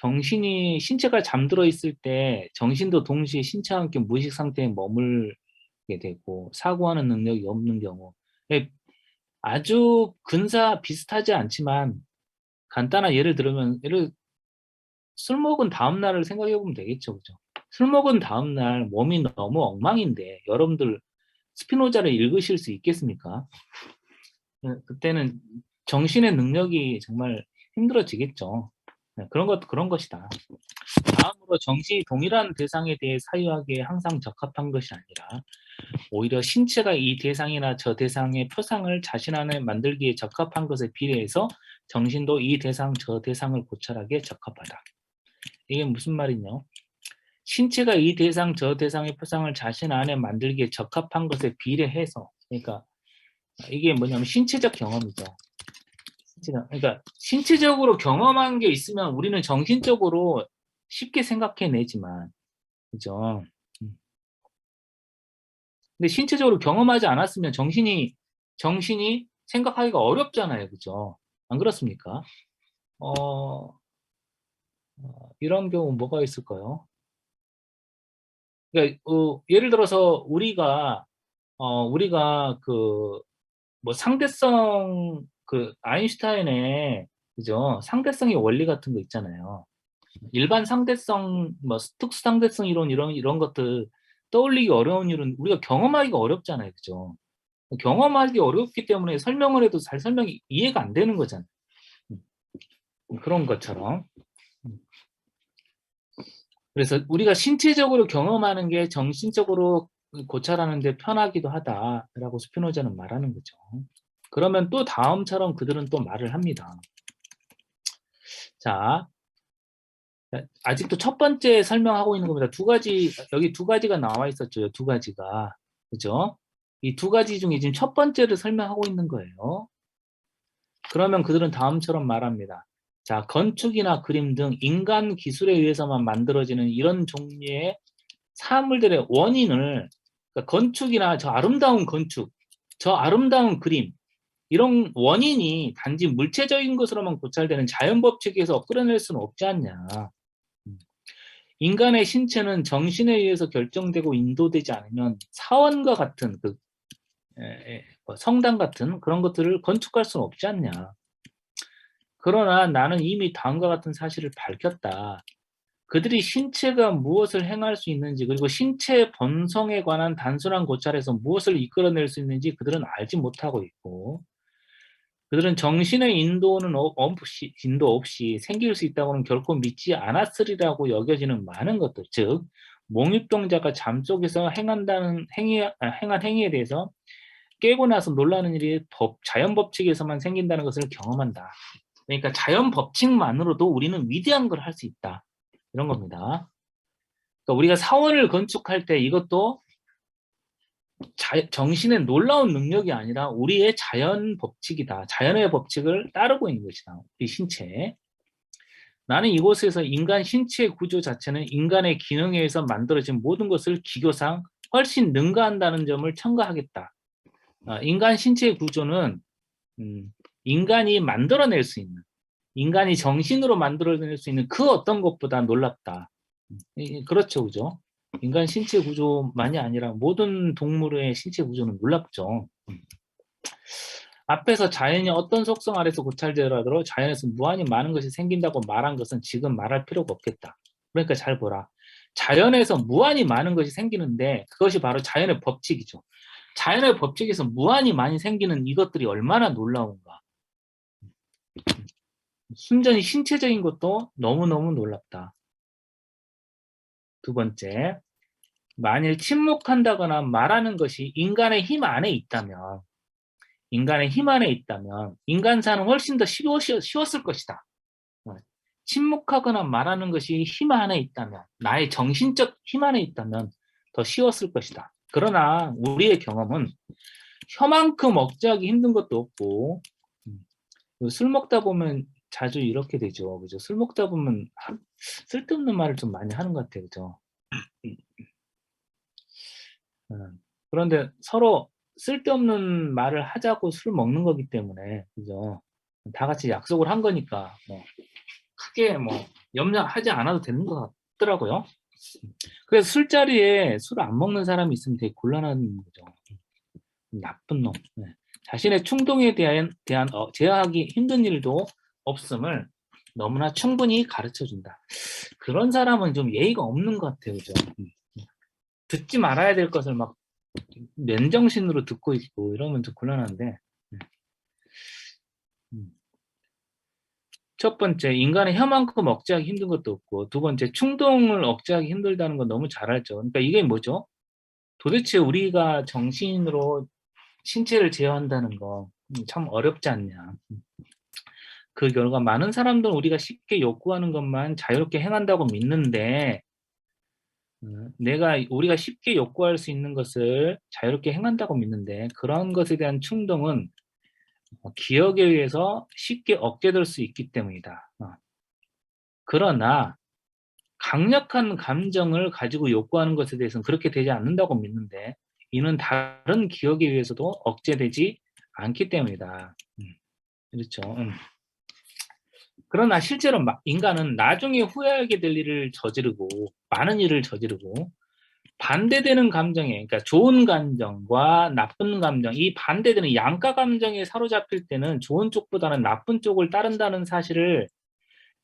정신이 신체가 잠들어 있을 때 정신도 동시에 신체와 함께 무의식 상태에 머물게 되고 사고하는 능력이 없는 경우 예, 아주 근사 비슷하지 않지만 간단한 예를 들면 술 먹은 다음 날을 생각해 보면 되겠죠. 그죠? 술 먹은 다음 날 몸이 너무 엉망인데 여러분들 스피노자를 읽으실 수 있겠습니까? 그때는 정신의 능력이 정말 힘들어지겠죠. 그런 것이다. 다음으로 정신이 동일한 대상에 대해 사유하기에 항상 적합한 것이 아니라 오히려 신체가 이 대상이나 저 대상의 표상을 자신 안에 만들기에 적합한 것에 비례해서 정신도 이 대상, 저 대상을 고찰하기에 적합하다. 이게 무슨 말이냐? 신체가 이 대상, 저 대상의 표상을 자신 안에 만들기에 적합한 것에 비례해서, 그러니까 이게 뭐냐면 신체적 경험이죠. 그러니까 신체적으로 경험한 게 있으면 우리는 정신적으로 쉽게 생각해내지만, 그죠? 근데 신체적으로 경험하지 않았으면 정신이 생각하기가 어렵잖아요, 그죠? 안 그렇습니까? 이런 경우 뭐가 있을까요? 그러니까 예를 들어서 우리가 그 뭐 상대성 그 아인슈타인의 그죠? 상대성의 원리 같은 거 있잖아요. 일반 상대성, 뭐 특수 상대성 이론 이런 것들 떠올리기 어려운 일은 우리가 경험하기가 어렵잖아요, 그죠? 경험하기 어렵기 때문에 설명을 해도 잘 설명이 이해가 안 되는 거잖아요. 그런 것처럼. 그래서 우리가 신체적으로 경험하는 게 정신적으로 고찰하는 데 편하기도 하다라고 스피노자는 말하는 거죠. 그러면 또 다음처럼 그들은 또 말을 합니다. 자, 아직도 첫 번째 설명하고 있는 겁니다. 여기 두 가지가 나와 있었죠. 두 가지가. 그죠? 이 두 가지 중에 지금 첫 번째를 설명하고 있는 거예요. 그러면 그들은 다음처럼 말합니다. 자, 건축이나 그림 등 인간 기술에 의해서만 만들어지는 이런 종류의 사물들의 원인을, 그러니까 건축이나 저 아름다운 건축, 저 아름다운 그림, 이런 원인이 단지 물체적인 것으로만 고찰되는 자연 법칙에서 끌어낼 수는 없지 않냐. 인간의 신체는 정신에 의해서 결정되고 인도되지 않으면 사원과 같은 성당 같은 그런 것들을 건축할 수는 없지 않냐. 그러나 나는 이미 다음과 같은 사실을 밝혔다. 그들이 신체가 무엇을 행할 수 있는지 그리고 신체 본성에 관한 단순한 고찰에서 무엇을 이끌어낼 수 있는지 그들은 알지 못하고 있고 그들은 정신의 인도 없이 생길 수 있다고는 결코 믿지 않았으리라고 여겨지는 많은 것들, 즉 몽유병자가 잠속에서 행한 행위에 대해서 깨고 나서 놀라는 일이 자연 법칙에서만 생긴다는 것을 경험한다. 그러니까 자연 법칙만으로도 우리는 위대한 걸 할 수 있다. 이런 겁니다. 그러니까 우리가 사원을 건축할 때 이것도 정신의 놀라운 능력이 아니라 우리의 자연 법칙이다. 자연의 법칙을 따르고 있는 것이다. 우리 신체. 나는 이곳에서 인간 신체 구조 자체는 인간의 기능에 의해서 만들어진 모든 것을 기교상 훨씬 능가한다는 점을 첨가하겠다. 인간 신체 구조는 인간이 만들어낼 수 있는, 인간이 정신으로 만들어낼 수 있는 그 어떤 것보다 놀랍다. 그렇죠, 그죠? 인간 신체 구조만이 아니라 모든 동물의 신체 구조는 놀랍죠. 앞에서 자연이 어떤 속성 아래서 고찰되더라도 자연에서 무한히 많은 것이 생긴다고 말한 것은 지금 말할 필요가 없겠다. 그러니까 잘 보라. 자연에서 무한히 많은 것이 생기는데 그것이 바로 자연의 법칙이죠. 자연의 법칙에서 무한히 많이 생기는 이것들이 얼마나 놀라운가. 순전히 신체적인 것도 너무너무 놀랍다. 두 번째, 만일 침묵한다거나 말하는 것이 인간의 힘 안에 있다면 인간사는 훨씬 더 쉬웠을 것이다. 침묵하거나 말하는 것이 힘 안에 있다면, 나의 정신적 힘 안에 있다면 더 쉬웠을 것이다. 그러나 우리의 경험은 혀만큼 억제하기 힘든 것도 없고 술 먹다 보면 자주 이렇게 되죠. 그죠? 술 먹다 보면 쓸데없는 말을 좀 많이 하는 것 같아요. 그죠? 그런데 서로 쓸데없는 말을 하자고 술 먹는 거기 때문에, 그죠? 다 같이 약속을 한 거니까, 뭐, 크게 뭐 염려하지 않아도 되는 것 같더라고요. 그래서 술자리에 술을 안 먹는 사람이 있으면 되게 곤란한 거죠. 나쁜 놈. 네. 자신의 충동에 대한 제어하기 힘든 일도 없음을 너무나 충분히 가르쳐준다. 그런 사람은 좀 예의가 없는 것 같아요. 그죠? 듣지 말아야 될 것을 막 맨정신으로 듣고 있고 이러면 좀 곤란한데. 첫 번째, 인간의 혀만큼 억제하기 힘든 것도 없고, 두 번째, 충동을 억제하기 힘들다는 건 너무 잘 알죠. 그러니까 이게 뭐죠? 도대체 우리가 정신으로 신체를 제어한다는 거 참 어렵지 않냐. 그 결과 많은 사람들은 우리가 쉽게 욕구하는 것만 자유롭게 행한다고 믿는데, 우리가 쉽게 욕구할 수 있는 것을 자유롭게 행한다고 믿는데, 그런 것에 대한 충동은 기억에 의해서 쉽게 억제될 수 있기 때문이다. 그러나 강력한 감정을 가지고 욕구하는 것에 대해서는 그렇게 되지 않는다고 믿는데, 이는 다른 기억에 의해서도 억제되지 않기 때문이다. 그렇죠. 그러나 실제로 인간은 나중에 후회하게 될 일을 저지르고, 많은 일을 저지르고, 반대되는 감정에, 그러니까 좋은 감정과 나쁜 감정, 이 반대되는 양가 감정에 사로잡힐 때는 좋은 쪽보다는 나쁜 쪽을 따른다는 사실을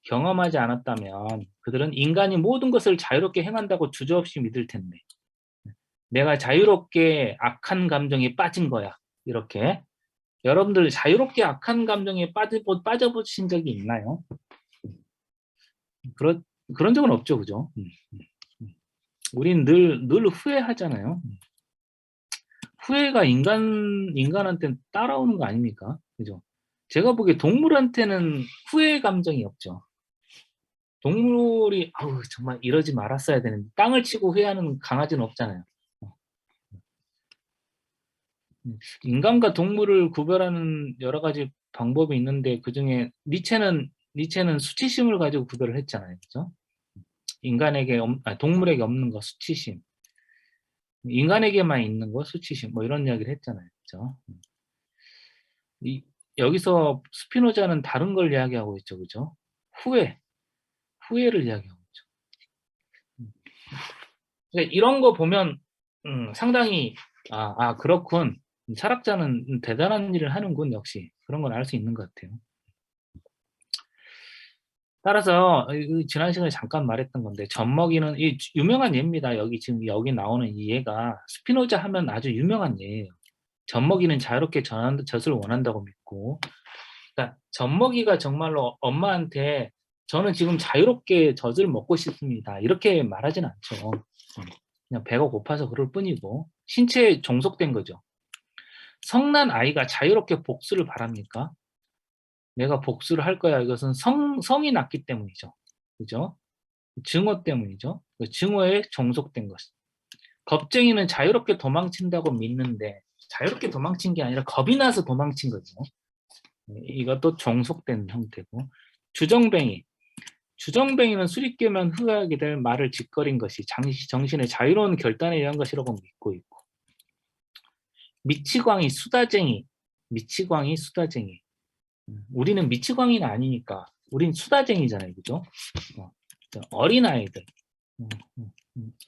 경험하지 않았다면 그들은 인간이 모든 것을 자유롭게 행한다고 주저없이 믿을 텐데, 내가 자유롭게 악한 감정에 빠진 거야. 이렇게. 여러분들 자유롭게 악한 감정에 빠져보신 적이 있나요? 그런 적은 없죠. 그죠? 우린 늘 후회하잖아요. 후회가 인간한테 따라오는 거 아닙니까? 그죠? 제가 보기에 동물한테는 후회 감정이 없죠. 동물이 아우 정말 이러지 말았어야 되는데 땅을 치고 후회하는 강아지는 없잖아요. 인간과 동물을 구별하는 여러 가지 방법이 있는데 그중에 니체는 수치심을 가지고 구별을 했잖아요. 그죠? 동물에게 없는 거 수치심. 인간에게만 있는 거 수치심. 뭐 이런 이야기를 했잖아요. 그죠? 여기서 스피노자는 다른 걸 이야기하고 있죠. 그죠? 후회를 이야기하고 있죠. 그러니까 이런 거 보면 상당히 그렇군. 철학자는 대단한 일을 하는군. 역시 그런 건 알 수 있는 것 같아요. 따라서 지난 시간에 잠깐 말했던 건데 젖먹이는 이 유명한 예입니다. 지금 여기 나오는 이 예가 스피노자 하면 아주 유명한 예예요. 젖먹이는 자유롭게 젖을 원한다고 믿고, 그러니까 젖먹이가 정말로 엄마한테 저는 지금 자유롭게 젖을 먹고 싶습니다. 이렇게 말하진 않죠. 그냥 배가 고파서 그럴 뿐이고 신체에 종속된 거죠. 성난 아이가 자유롭게 복수를 바랍니까? 내가 복수를 할 거야. 이것은 성이 났기 때문이죠. 그죠? 증오 때문이죠. 그 증오에 종속된 것. 겁쟁이는 자유롭게 도망친다고 믿는데 자유롭게 도망친 게 아니라 겁이 나서 도망친 거죠. 이것도 종속된 형태고, 주정뱅이는 수립되면 후회하게 될 말을 짓거린 것이 정신의 자유로운 결단에 의한 것이라고 믿고 있고, 미치광이 수다쟁이. 우리는 미치광이는 아니니까 우린 수다쟁이잖아요. 그죠?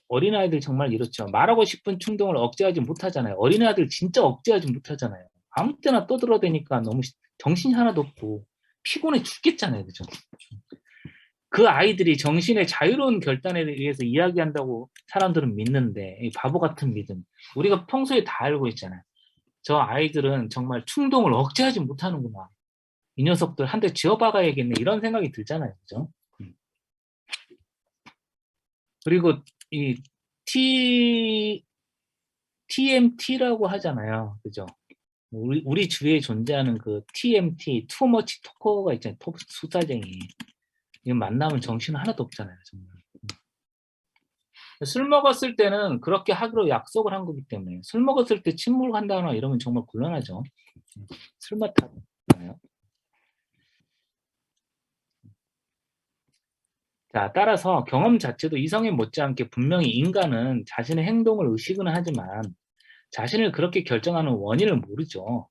어린아이들 정말 이렇죠. 말하고 싶은 충동을 억제하지 못하잖아요. 어린아이들 진짜 억제하지 못하잖아요. 아무 때나 떠들어대니까 너무 정신이 하나도 없고 피곤해 죽겠잖아요. 그죠? 그 아이들이 정신의 자유로운 결단에 의해서 이야기한다고 사람들은 믿는데, 이 바보 같은 믿음. 우리가 평소에 다 알고 있잖아요. 저 아이들은 정말 충동을 억제하지 못하는구나. 이 녀석들 한 대 쥐어박아야겠네. 이런 생각이 들잖아요. 그죠? 그리고 이 TMT라고 하잖아요. 그죠? 우리 주위에 존재하는 그 TMT, 투머치 토커가 있잖아요. 수다쟁이. 이거 만나면 정신 하나도 없잖아요. 정말. 술 먹었을 때는 그렇게 하기로 약속을 한 거기 때문에, 술 먹었을 때 침묵한다거나 이러면 정말 곤란하죠. 술 맛하잖아요. 자, 따라서 경험 자체도 이성에 못지않게 분명히 인간은 자신의 행동을 의식은 하지만 자신을 그렇게 결정하는 원인을 모르죠.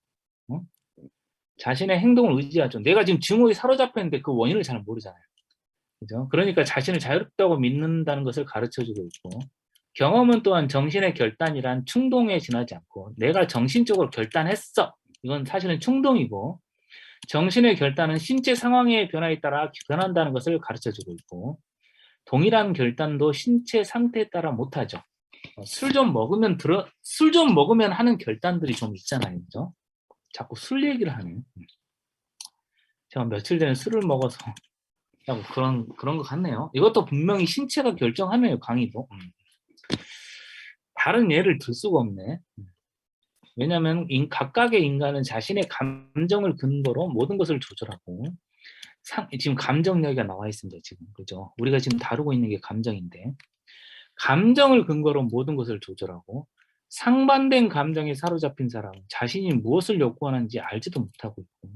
자신의 행동을 의지하죠. 내가 지금 증오에 사로잡혀 있는데 그 원인을 잘 모르잖아요. 그죠? 그러니까 자신을 자유롭다고 믿는다는 것을 가르쳐주고 있고, 경험은 또한 정신의 결단이란 충동에 지나지 않고, 내가 정신적으로 결단했어. 이건 사실은 충동이고, 정신의 결단은 신체 상황의 변화에 따라 변한다는 것을 가르쳐주고 있고, 동일한 결단도 신체 상태에 따라 못하죠. 술 좀 먹으면 하는 결단들이 좀 있잖아요. 그죠? 자꾸 술 얘기를 하네요. 제가 며칠 전에 술을 먹어서 그런 것 같네요. 이것도 분명히 신체가 결정하네요. 강의도. 다른 예를 들 수가 없네. 왜냐하면 각각의 인간은 자신의 감정을 근거로 모든 것을 조절하고, 지금 감정 이야기가 나와 있습니다. 지금 그죠? 우리가 지금 다루고 있는 게 감정인데, 감정을 근거로 모든 것을 조절하고, 상반된 감정에 사로잡힌 사람은 자신이 무엇을 요구하는지 알지도 못하고 있고,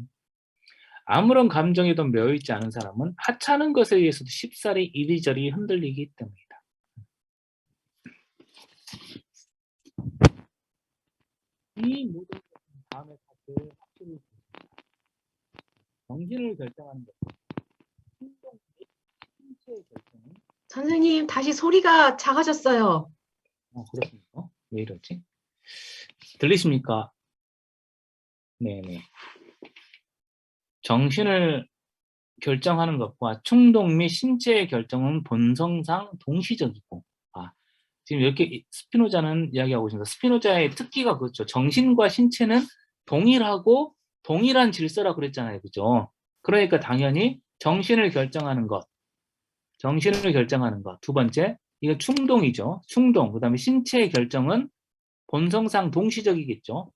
아무런 감정에도 매여있지 않은 사람은 하찮은 것에 의해서도 쉽사리 이리저리 흔들리기 때문이다. 이 모든 것은 다음에 사실 확실히 정신을 결정하는 것, 행동 및 신체의 결정은. 선생님, 다시 소리가 작아졌어요. 그렇습니까? 왜 이러지? 들리십니까? 네네. 정신을 결정하는 것과 충동 및 신체의 결정은 본성상 동시적이고, 지금 이렇게 스피노자는 이야기하고 있습니다. 스피노자의 특기가 그렇죠. 정신과 신체는 동일하고 동일한 질서라 그랬잖아요. 그죠? 그러니까 당연히 정신을 결정하는 것. 두 번째, 이거 충동이죠. 충동. 그다음에 신체의 결정은 본성상 동시적이겠죠.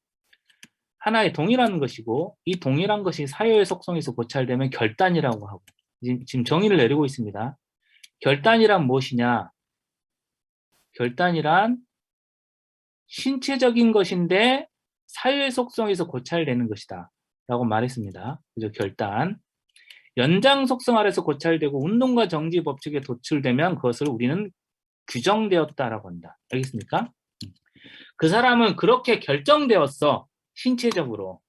하나의 동일한 것이고, 이 동일한 것이 사유의 속성에서 고찰되면 결단이라고 하고, 지금 정의를 내리고 있습니다. 결단이란 무엇이냐? 결단이란 신체적인 것인데 사유의 속성에서 고찰되는 것이다 라고 말했습니다. 그죠? 결단. 연장 속성 아래서 고찰되고 운동과 정지 법칙에 도출되면 그것을 우리는 규정되었다라고 한다. 알겠습니까? 그 사람은 그렇게 결정되었어. 신체적으로.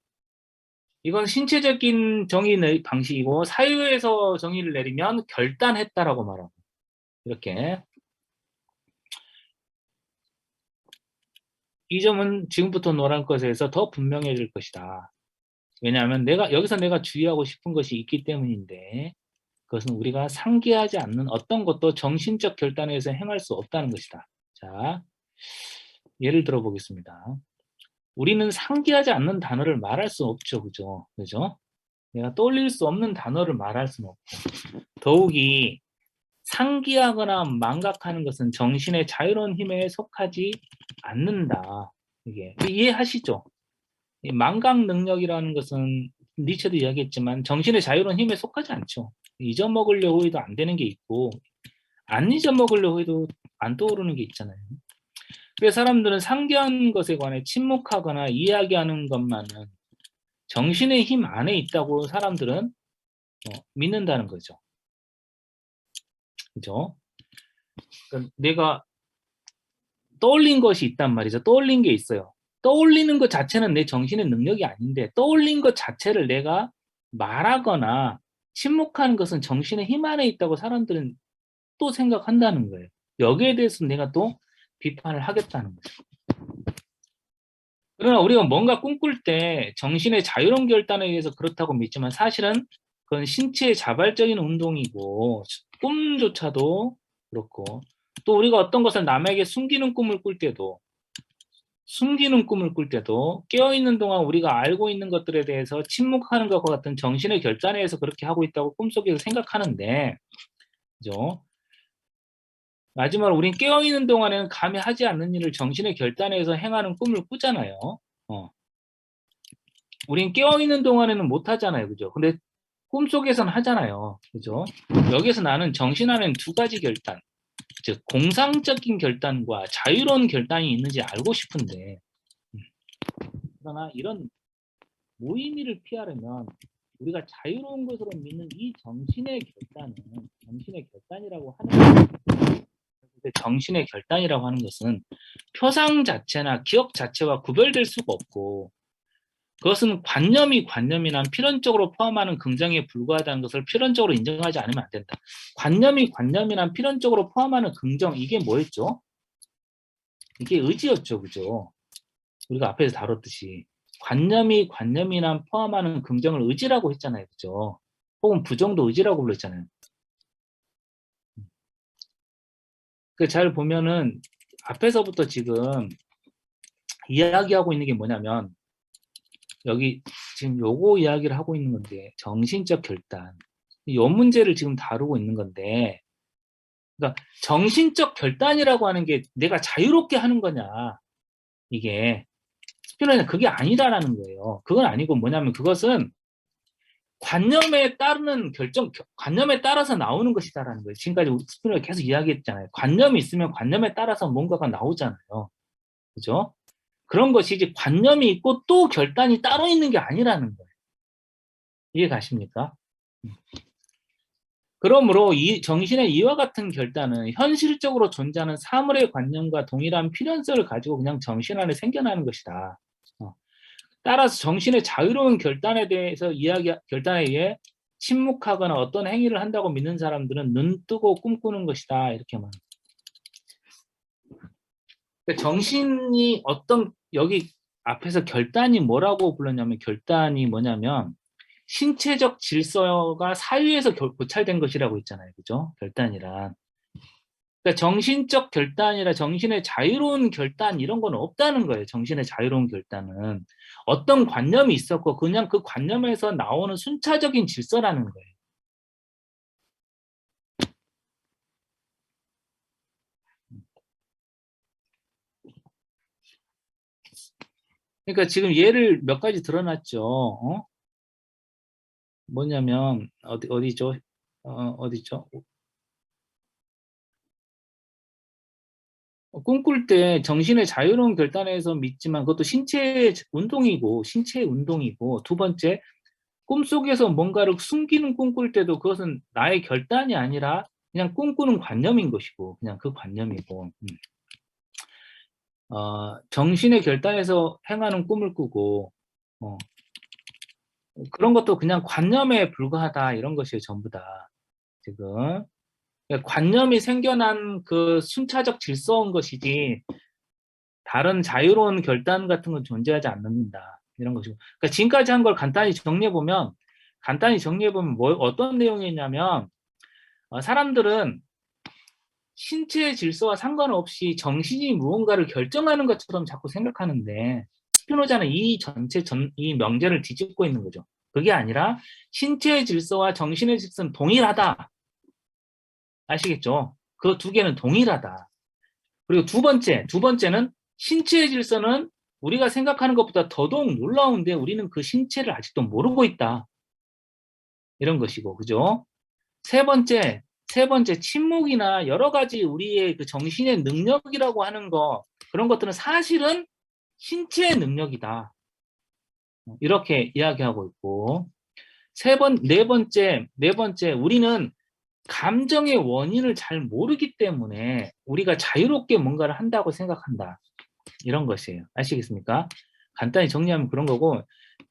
이건 신체적인 정의 방식이고, 사유에서 정의를 내리면 결단했다라고 말하고, 이렇게. 이 점은 지금부터 노란 것에서 더 분명해질 것이다. 왜냐하면 여기서 내가 주의하고 싶은 것이 있기 때문인데, 그것은 우리가 상기하지 않는 어떤 것도 정신적 결단에서 행할 수 없다는 것이다. 자, 예를 들어 보겠습니다. 우리는 상기하지 않는 단어를 말할 수 없죠. 그죠? 내가 떠올릴 수 없는 단어를 말할 수는 없고, 더욱이 상기하거나 망각하는 것은 정신의 자유로운 힘에 속하지 않는다. 이게 이해하시죠? 이 망각 능력이라는 것은 니체도 이야기했지만 정신의 자유로운 힘에 속하지 않죠. 잊어먹으려고 해도 안 되는 게 있고, 안 잊어먹으려고 해도 안 떠오르는 게 있잖아요. 그래서 사람들은 상기한 것에 관해 침묵하거나 이야기하는 것만은 정신의 힘 안에 있다고 사람들은 믿는다는 거죠. 그죠? 그러니까 내가 떠올린 것이 있단 말이죠. 떠올린 게 있어요. 떠올리는 것 자체는 내 정신의 능력이 아닌데, 떠올린 것 자체를 내가 말하거나 침묵하는 것은 정신의 힘 안에 있다고 사람들은 또 생각한다는 거예요. 여기에 대해서 내가 또 비판을 하겠다는 거죠. 그러나 우리가 뭔가 꿈꿀 때 정신의 자유로운 결단에 의해서 그렇다고 믿지만, 사실은 그건 신체의 자발적인 운동이고, 꿈조차도 그렇고, 또 우리가 어떤 것을 남에게 숨기는 꿈을 꿀 때도, 깨어있는 동안 우리가 알고 있는 것들에 대해서 침묵하는 것과 같은 정신의 결단에 의해서 그렇게 하고 있다고 꿈속에서 생각하는데, 그죠? 마지막으로 우린 깨어있는 동안에는 감히 하지 않는 일을 정신의 결단에 의해서 행하는 꿈을 꾸잖아요. 우린 깨어있는 동안에는 못 하잖아요. 그죠? 근데 꿈속에서는 하잖아요. 그죠? 여기서 나는 정신 안에는 두 가지 결단, 즉 공상적인 결단과 자유로운 결단이 있는지 알고 싶은데, 그러나 이런 무의미를 피하려면 우리가 자유로운 것으로 믿는 이 정신의 결단이라고 하는, 정신의 결단이라고 하는 것은 표상 자체나 기억 자체와 구별될 수가 없고, 그것은 관념이란 필연적으로 포함하는 긍정에 불과하다는 것을 필연적으로 인정하지 않으면 안 된다. 관념이란 필연적으로 포함하는 긍정, 이게 뭐였죠? 이게 의지였죠, 그죠? 우리가 앞에서 다뤘듯이 관념이란 포함하는 긍정을 의지라고 했잖아요, 그죠? 혹은 부정도 의지라고 불렀잖아요. 그 잘 보면은 앞에서부터 지금 이야기하고 있는 게 뭐냐면 여기 지금 요거 이야기를 하고 있는 건데 정신적 결단. 이 문제를 지금 다루고 있는 건데 그러니까 정신적 결단이라고 하는 게 내가 자유롭게 하는 거냐 이게 스피노자는 그게 아니다라는 거예요. 그건 아니고 뭐냐면 그것은 관념에 따르는 관념에 따라서 나오는 것이다라는 거예요. 지금까지 스피노가 계속 이야기했잖아요. 관념이 있으면 관념에 따라서 뭔가가 나오잖아요. 그죠? 그런 것이지 관념이 있고 또 결단이 따로 있는 게 아니라는 거예요. 이해 가십니까? 그러므로 이 정신의 이와 같은 결단은 현실적으로 존재하는 사물의 관념과 동일한 필연성을 가지고 그냥 정신 안에 생겨나는 것이다. 따라서 정신의 자유로운 결단에 결단에 의해 침묵하거나 어떤 행위를 한다고 믿는 사람들은 눈 뜨고 꿈꾸는 것이다. 이렇게만. 그러니까 정신이 여기 앞에서 결단이 뭐라고 불렀냐면 결단이 뭐냐면 신체적 질서가 사유에서 고찰된 것이라고 했잖아요. 그죠? 결단이란. 그러니까 정신적 결단이라 정신의 자유로운 결단 이런 건 없다는 거예요. 정신의 자유로운 결단은. 어떤 관념이 있었고 그냥 그 관념에서 나오는 순차적인 질서라는 거예요. 그러니까 지금 예를 몇 가지 들어놨죠. 뭐냐면 어디죠? 어디죠? 꿈꿀 때 정신의 자유로운 결단에서 믿지만 그것도 신체의 운동이고 두 번째 꿈속에서 뭔가를 숨기는 꿈꿀 때도 그것은 나의 결단이 아니라 그냥 꿈꾸는 관념인 것이고 그냥 그 관념이고 정신의 결단에서 행하는 꿈을 꾸고 그런 것도 그냥 관념에 불과하다 이런 것이 전부 다 지금 그러니까 관념이 생겨난 그 순차적 질서인 것이지 다른 자유로운 결단 같은 건 존재하지 않는다. 이런 것이고. 그러니까 지금까지 한 걸 간단히 정리해보면 어떤 내용이냐면, 사람들은 신체의 질서와 상관없이 정신이 무언가를 결정하는 것처럼 자꾸 생각하는데, 스피노자는 이 명제를 뒤집고 있는 거죠. 그게 아니라 신체의 질서와 정신의 질서는 동일하다. 아시겠죠? 그 두 개는 동일하다. 그리고 두 번째는 신체의 질서는 우리가 생각하는 것보다 더더욱 놀라운데 우리는 그 신체를 아직도 모르고 있다. 이런 것이고, 그죠? 세 번째, 침묵이나 여러 가지 우리의 그 정신의 능력이라고 하는 그런 것들은 사실은 신체의 능력이다. 이렇게 이야기하고 있고, 네 번째, 우리는 감정의 원인을 잘 모르기 때문에 우리가 자유롭게 뭔가를 한다고 생각한다. 이런 것이에요. 아시겠습니까? 간단히 정리하면 그런 거고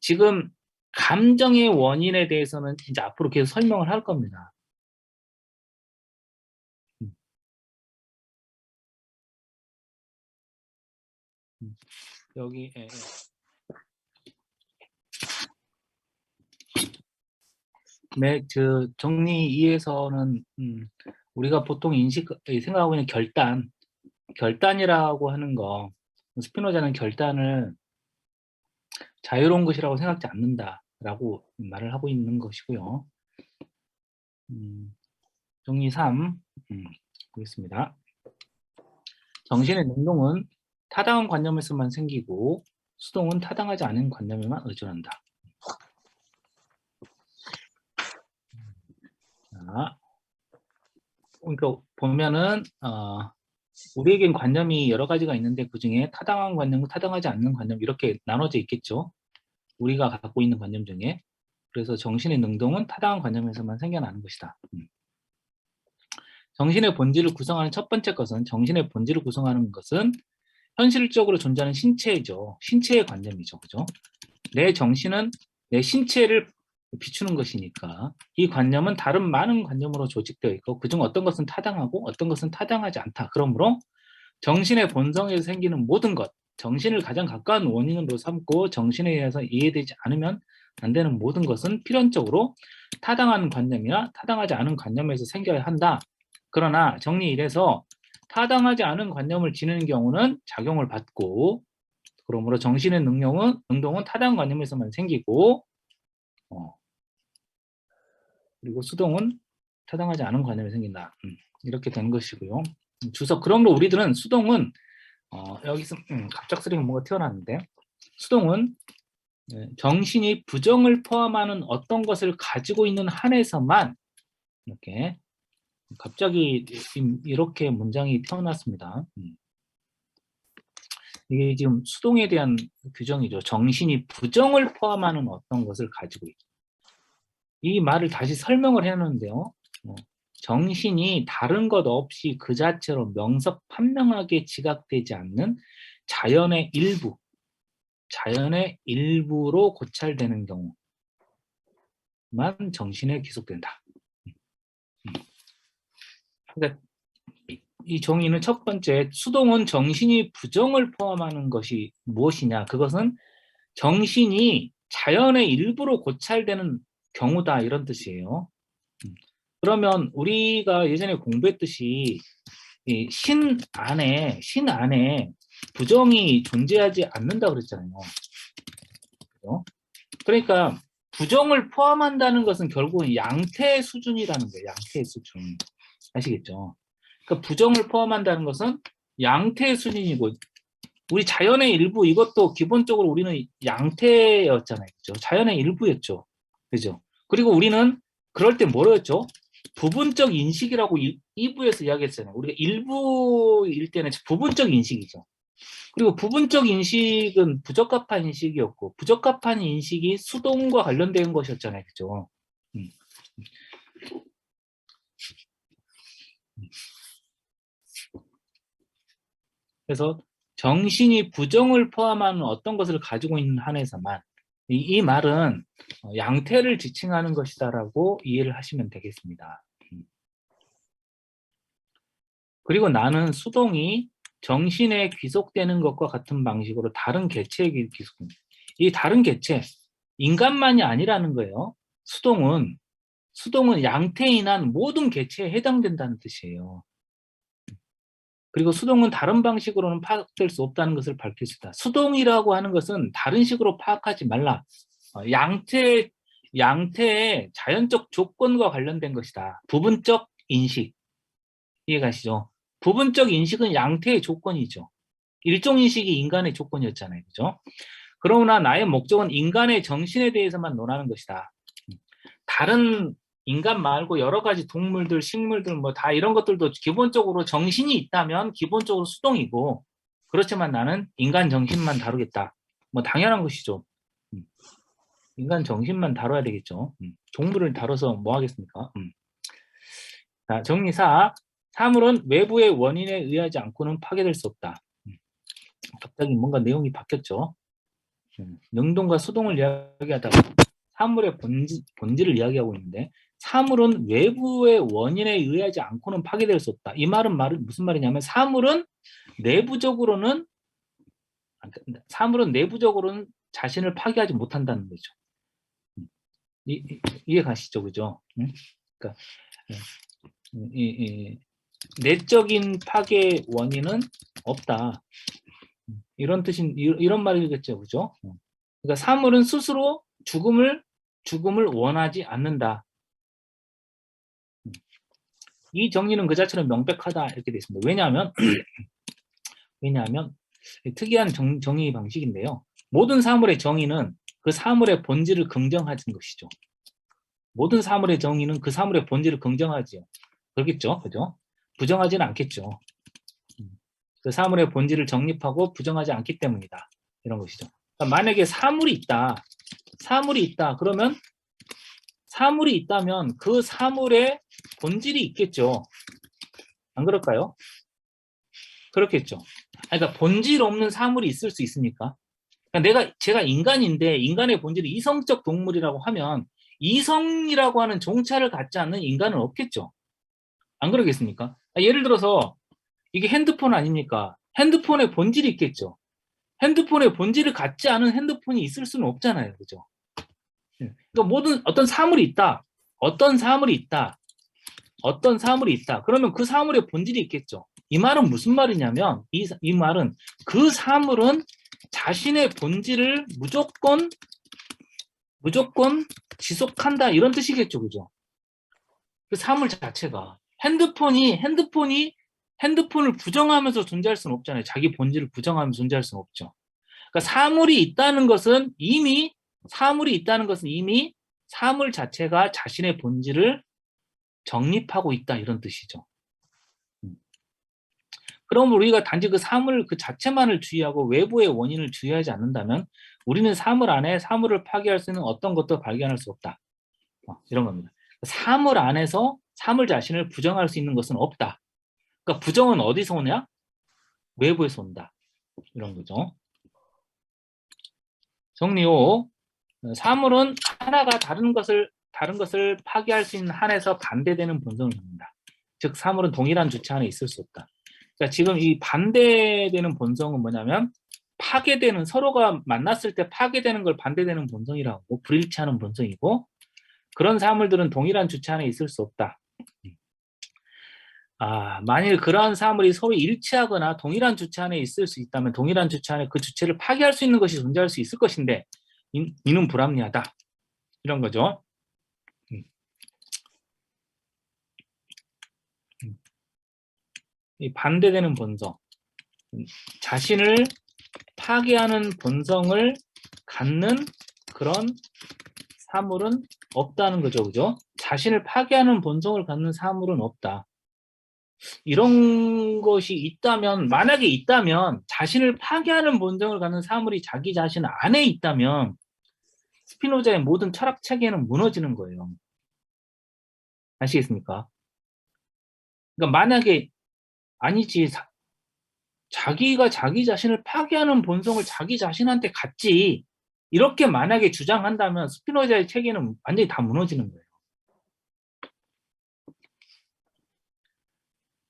지금 감정의 원인에 대해서는 이제 앞으로 계속 설명을 할 겁니다. 여기 네, 정리 2에서는 우리가 보통 생각하고 있는 결단이라고 하는 거 스피노자는 결단을 자유로운 것이라고 생각지 않는다라고 말을 하고 있는 것이고요. 정리 3 보겠습니다. 정신의 능동은 타당한 관념에서만 생기고 수동은 타당하지 않은 관념에만 의존한다. 자, 그러니까 보면은 우리에겐 관념이 여러 가지가 있는데 그 중에 타당한 관념과 타당하지 않는 관념 이렇게 나눠져 있겠죠. 우리가 갖고 있는 관념 중에. 그래서 정신의 능동은 타당한 관념에서만 생겨나는 것이다. 정신의 본질을 구성하는 첫 번째 것은 정신의 본질을 구성하는 것은 현실적으로 존재하는 신체죠. 신체의 관념이죠. 그죠? 내 정신은 내 신체를 비추는 것이니까 이 관념은 다른 많은 관념으로 조직되어 있고 그중 어떤 것은 타당하고 어떤 것은 타당하지 않다. 그러므로 정신의 본성에서 생기는 모든 것, 정신을 가장 가까운 원인으로 삼고 정신에 의해서 이해되지 않으면 안 되는 모든 것은 필연적으로 타당한 관념이나 타당하지 않은 관념에서 생겨야 한다. 그러나 정리 이래서 타당하지 않은 관념을 지니는 경우는 작용을 받고 그러므로 정신의 능동은 타당한 관념에서만 생기고 그리고 수동은 타당하지 않은 관념에 생긴다. 이렇게 된 것이고요. 주석. 그러므로 우리들은 수동은 여기서 갑작스레 뭔가 튀어나왔는데 수동은 정신이 부정을 포함하는 어떤 것을 가지고 있는 한에서만 이렇게 갑자기 이렇게 문장이 튀어나왔습니다. 이게 지금 수동에 대한 규정이죠. 정신이 부정을 포함하는 어떤 것을 가지고 있죠. 이 말을 다시 설명을 해놓는데요. 정신이 다른 것 없이 그 자체로 명석판명하게 지각되지 않는 자연의 일부로 고찰되는 경우만 정신에 귀속된다. 그러니까 이 정의는 첫 번째, 수동은 정신이 부정을 포함하는 것이 무엇이냐? 그것은 정신이 자연의 일부로 고찰되는 경우다 이런 뜻이에요. 그러면 우리가 예전에 공부했듯이 이 신 안에 부정이 존재하지 않는다 그랬잖아요. 그죠? 그러니까 부정을 포함한다는 것은 결국은 양태 수준이라는 거예요. 양태 수준. 아시겠죠? 그러니까 부정을 포함한다는 것은 양태 수준이고 우리 자연의 일부 이것도 기본적으로 우리는 양태였잖아요. 그죠? 자연의 일부였죠. 그죠? 그리고 우리는 그럴 때 뭐였죠? 부분적 인식이라고 2부에서 이야기했잖아요. 우리가 일부일 때는 부분적 인식이죠. 그리고 부분적 인식은 부적합한 인식이었고 부적합한 인식이 수동과 관련된 것이었잖아요. 그죠? 그래서 정신이 부정을 포함하는 어떤 것을 가지고 있는 한에서만 이 말은 양태를 지칭하는 것이다라고 이해를 하시면 되겠습니다. 그리고 나는 수동이 정신에 귀속되는 것과 같은 방식으로 다른 개체에게 귀속됩니다. 이 다른 개체, 인간만이 아니라는 거예요. 수동은 양태인한 모든 개체에 해당된다는 뜻이에요. 그리고 수동은 다른 방식으로는 파악될 수 없다는 것을 밝힐 수 있다. 수동이라고 하는 것은 다른 식으로 파악하지 말라. 양태의 자연적 조건과 관련된 것이다. 부분적 인식. 이해가시죠? 부분적 인식은 양태의 조건이죠. 일종 인식이 인간의 조건이었잖아요. 그죠? 그러나 나의 목적은 인간의 정신에 대해서만 논하는 것이다. 다른 인간 말고 여러 가지 동물들, 식물들 뭐 다 이런 것들도 기본적으로 정신이 있다면 기본적으로 수동이고 그렇지만 나는 인간 정신만 다루겠다. 뭐 당연한 것이죠. 인간 정신만 다뤄야 되겠죠. 동물을 다뤄서 뭐 하겠습니까? 자, 정리 4. 사물은 외부의 원인에 의하지 않고는 파괴될 수 없다. 갑자기 뭔가 내용이 바뀌었죠. 능동과 수동을 이야기하다가 사물의 본질을 이야기하고 있는데 사물은 외부의 원인에 의하지 않고는 파괴될 수 없다. 이 말은 무슨 말이냐면 사물은 내부적으로는 자신을 파괴하지 못한다는 거죠. 이해 가시죠, 그죠? 그러니까 내적인 파괴 원인은 없다. 이런 이런 말이겠죠, 그죠? 그러니까 사물은 스스로 죽음을 원하지 않는다. 이 정리는 그 자체로 명백하다 이렇게 되어 있습니다. 왜냐하면 특이한 정의 방식인데요. 모든 사물의 정의는 그 사물의 본질을 긍정하는 것이죠. 모든 사물의 정의는 그 사물의 본질을 긍정하지요. 그렇겠죠, 그죠? 부정하지는 않겠죠. 그 사물의 본질을 정립하고 부정하지 않기 때문이다. 이런 것이죠. 그러니까 만약에 사물이 있다. 그러면 사물이 있다면 그 사물의 본질이 있겠죠. 안 그럴까요? 그렇겠죠. 그러니까 본질 없는 사물이 있을 수 있습니까? 그러니까 제가 인간인데 인간의 본질이 이성적 동물이라고 하면 이성이라고 하는 종차를 갖지 않는 인간은 없겠죠. 안 그러겠습니까? 예를 들어서 이게 핸드폰 아닙니까? 핸드폰의 본질이 있겠죠. 핸드폰의 본질을 갖지 않은 핸드폰이 있을 수는 없잖아요. 그죠? 그러니까 모든 어떤 사물이 있다. 어떤 사물이 있다. 어떤 사물이 있다. 그러면 그 사물의 본질이 있겠죠. 이 말은 무슨 말이냐면 이 말은 그 사물은 자신의 본질을 무조건 지속한다 이런 뜻이겠죠. 그죠? 그 사물 자체가 핸드폰을 부정하면서 존재할 수는 없잖아요. 자기 본질을 부정하면서 존재할 수는 없죠. 그러니까 사물이 있다는 것은 이미 사물 자체가 자신의 본질을 정립하고 있다 이런 뜻이죠. 그럼 우리가 단지 그 사물 그 자체만을 주의하고 외부의 원인을 주의하지 않는다면 우리는 사물 안에 사물을 파괴할 수 있는 어떤 것도 발견할 수 없다. 이런 겁니다. 사물 안에서 사물 자신을 부정할 수 있는 것은 없다. 그러니까 부정은 어디서 오냐? 외부에서 온다. 이런 거죠. 정리 5. 사물은 하나가 다른 것을 파괴할 수 있는 한에서 반대되는 본성을 갖는다. 즉 사물은 동일한 주체 안에 있을 수 없다. 그러니까 지금 이 반대되는 본성은 뭐냐면 파괴되는 서로가 만났을 때 파괴되는 걸 반대되는 본성이라고 불일치하는 본성이고 그런 사물들은 동일한 주체 안에 있을 수 없다. 만일 그러한 사물이 서로 일치하거나 동일한 주체 안에 있을 수 있다면 동일한 주체 안에 그 주체를 파괴할 수 있는 것이 존재할 수 있을 것인데 이는 불합리하다. 이런 거죠. 이 반대되는 본성. 자신을 파괴하는 본성을 갖는 그런 사물은 없다는 거죠. 그죠? 자신을 파괴하는 본성을 갖는 사물은 없다. 이런 것이 있다면, 만약에 있다면, 자신을 파괴하는 본성을 갖는 사물이 자기 자신 안에 있다면, 스피노자의 모든 철학 체계는 무너지는 거예요. 아시겠습니까? 그러니까 만약에, 아니지, 자기가 자기 자신을 파괴하는 본성을 자기 자신한테 갖지, 이렇게 만약에 주장한다면 스피노자의 체계는 완전히 다 무너지는 거예요.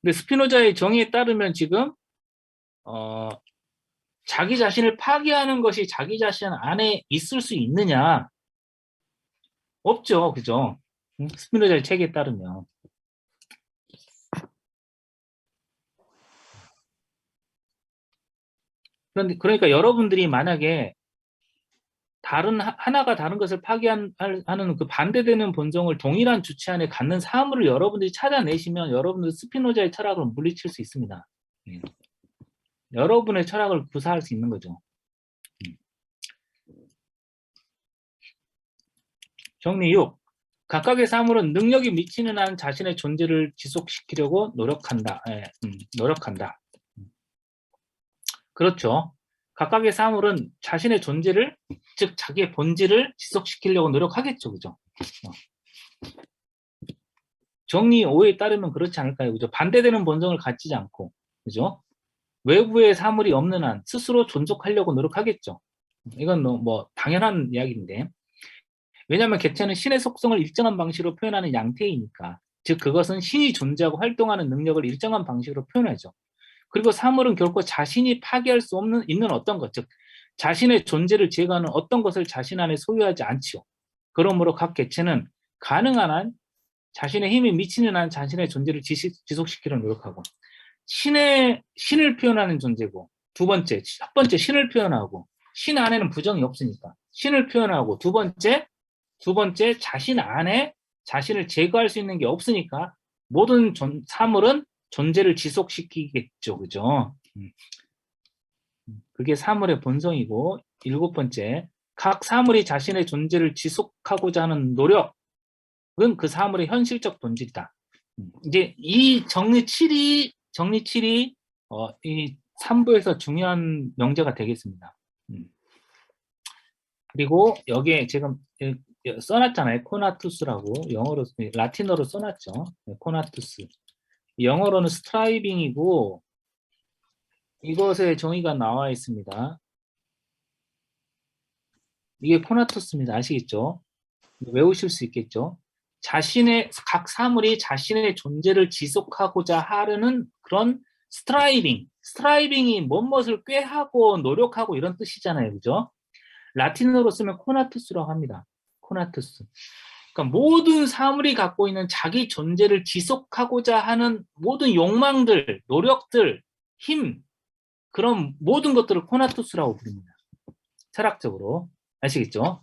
근데 스피노자의 정의에 따르면 지금 자기 자신을 파괴하는 것이 자기 자신 안에 있을 수 있느냐? 없죠. 그죠? 스피노자의 책에 따르면. 그러니까 여러분들이 만약에 하나가 다른 것을 파괴하는 그 반대되는 본성을 동일한 주체 안에 갖는 사물을 여러분들이 찾아내시면 여러분들 스피노자의 철학을 물리칠 수 있습니다. 여러분의 철학을 구사할 수 있는 거죠. 정리 6. 각각의 사물은 능력이 미치는 한 자신의 존재를 지속시키려고 노력한다. 노력한다. 그렇죠. 각각의 사물은 자신의 존재를, 즉 자기의 본질을 지속시키려고 노력하겠죠. 그죠? 정리 5에 따르면 그렇지 않을까요? 그죠? 반대되는 본성을 갖지 않고, 그죠? 외부의 사물이 없는 한 스스로 존속하려고 노력하겠죠. 이건 뭐 당연한 이야기인데. 왜냐하면 객체는 신의 속성을 일정한 방식으로 표현하는 양태이니까. 즉 그것은 신이 존재하고 활동하는 능력을 일정한 방식으로 표현하죠. 그리고 사물은 결코 자신이 파괴할 수 있는 어떤 것, 즉 자신의 존재를 제거하는 어떤 것을 자신 안에 소유하지 않지요. 그러므로 각 개체는 가능한 한 자신의 힘이 미치는 한 자신의 존재를 지속시키려 노력하고 신을 표현하는 존재고 첫 번째 신을 표현하고 신 안에는 부정이 없으니까 신을 표현하고 두 번째 자신 안에 자신을 제거할 수 있는 게 없으니까 모든 사물은 존재를 지속시키겠죠. 그죠? 그게 사물의 본성이고 7번째, 각 사물이 자신의 존재를 지속하고자 하는 노력은 그 사물의 현실적 본질이다. 이제 이 정리 7이 이 3부에서 중요한 명제가 되겠습니다. 그리고 여기에 지금 써놨잖아요. 코나투스라고 영어로 라틴어로 써놨죠. 코나투스. 영어로는 스트라이빙이고 이것의 정의가 나와 있습니다. 이게 코나투스입니다. 아시겠죠? 외우실 수 있겠죠? 자신의 각 사물이 자신의 존재를 지속하고자 하려는 그런 스트라이빙이 무엇을 꾀하고 노력하고 이런 뜻이잖아요. 그죠? 라틴어로 쓰면 코나투스라고 합니다. 코나투스. 그러니까 모든 사물이 갖고 있는 자기 존재를 지속하고자 하는 모든 욕망들, 노력들, 힘, 그런 모든 것들을 코나투스라고 부릅니다. 철학적으로. 아시겠죠?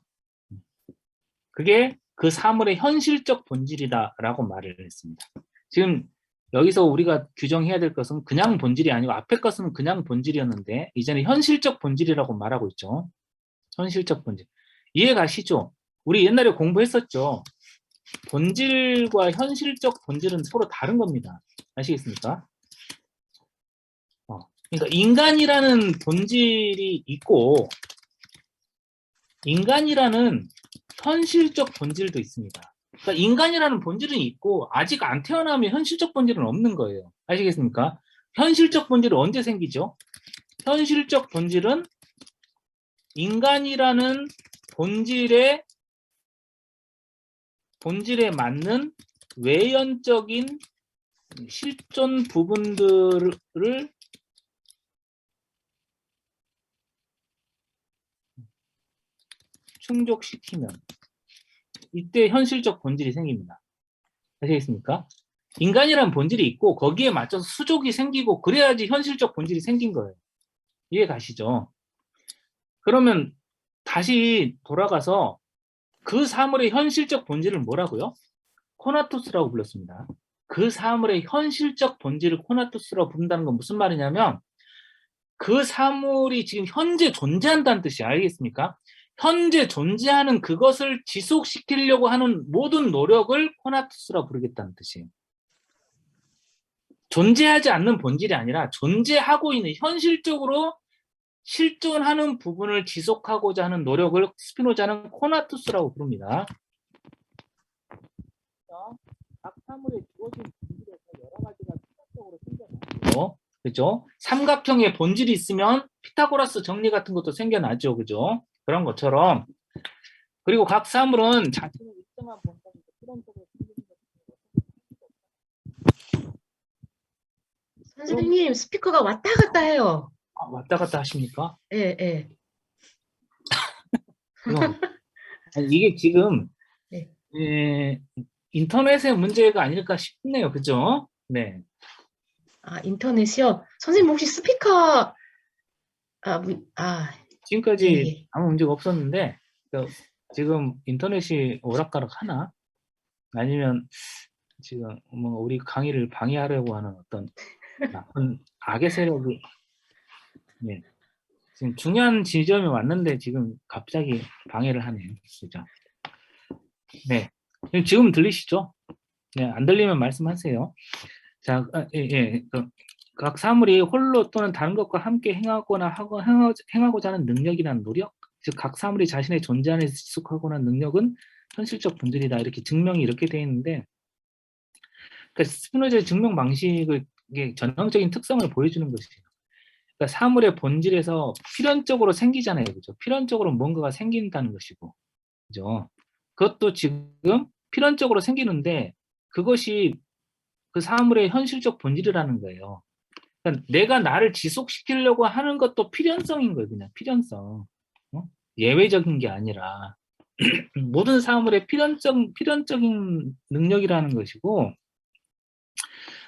그게 그 사물의 현실적 본질이다라고 말을 했습니다. 지금 여기서 우리가 규정해야 될 것은 그냥 본질이 아니고 앞에 것은 그냥 본질이었는데 이제는 현실적 본질이라고 말하고 있죠. 현실적 본질. 이해 가시죠? 우리 옛날에 공부했었죠. 본질과 현실적 본질은 서로 다른 겁니다. 아시겠습니까? 그러니까 인간이라는 본질이 있고 인간이라는 현실적 본질도 있습니다. 그러니까 인간이라는 본질은 있고 아직 안 태어나면 현실적 본질은 없는 거예요. 아시겠습니까? 현실적 본질은 언제 생기죠? 현실적 본질은 인간이라는 본질에 맞는 외연적인 실존 부분들을 충족시키면 이때 현실적 본질이 생깁니다. 아시겠습니까? 인간이라는 본질이 있고 거기에 맞춰서 수족이 생기고 그래야지 현실적 본질이 생긴 거예요. 이해 가시죠? 그러면 다시 돌아가서 그 사물의 현실적 본질을 뭐라고요? 코나투스라고 불렀습니다. 그 사물의 현실적 본질을 코나투스라고 부른다는 건 무슨 말이냐면 그 사물이 지금 현재 존재한다는 뜻이에요. 알겠습니까? 현재 존재하는 그것을 지속시키려고 하는 모든 노력을 코나투스라고 부르겠다는 뜻이에요. 존재하지 않는 본질이 아니라 존재하고 있는 현실적으로 실존하는 부분을 지속하고자 하는 노력을 스피노자는 코나투스라고 부릅니다. 각 사물에 주어진 본질에서 여러 가지가 추가적으로 생겨나죠. 그죠? 삼각형의 본질이 있으면 피타고라스 정리 같은 것도 생겨나죠. 그죠? 그런 것처럼. 그리고 각 사물은 자신의 일정한 본성에서 필연적으로 생기는 것입니다. 선생님, 스피커가 왔다 갔다 해요. 아, 왔다 갔다 하십니까? 예, 예. 아니, 이게 지금 네. 인터넷의 문제가 아닐까 싶네요. 그죠? 네. 아, 인터넷이요? 선생님 혹시 스피커, 지금까지 예, 예. 아무 문제가 없었는데 지금 인터넷이 오락가락 하나? 아니면 지금 뭐 우리 강의를 방해하려고 하는 어떤 나쁜 악의 세력이 네. 지금 중요한 지점이 왔는데 지금 갑자기 방해를 하네요. 그죠? 네. 지금 들리시죠? 네, 안 들리면 말씀하세요. 자, 각 사물이 홀로 또는 다른 것과 함께 행하고자 하는 능력이라는 노력, 즉 각 사물이 자신의 존재 안에서 지속하고자 하는 능력은 현실적 본질이다. 이렇게 증명이 이렇게 되어 있는데, 그러니까 스피노자의 증명 방식을 이게 전형적인 특성을 보여주는 것이에요. 그러니까 사물의 본질에서 필연적으로 생기잖아요, 그죠? 필연적으로 뭔가가 생긴다는 것이고, 그죠? 그것도 지금 필연적으로 생기는데 그것이 그 사물의 현실적 본질이라는 거예요. 그러니까 내가 나를 지속시키려고 하는 것도 필연성인 거예요. 그냥 필연성. 예외적인 게 아니라 모든 사물의 필연적인 능력이라는 것이고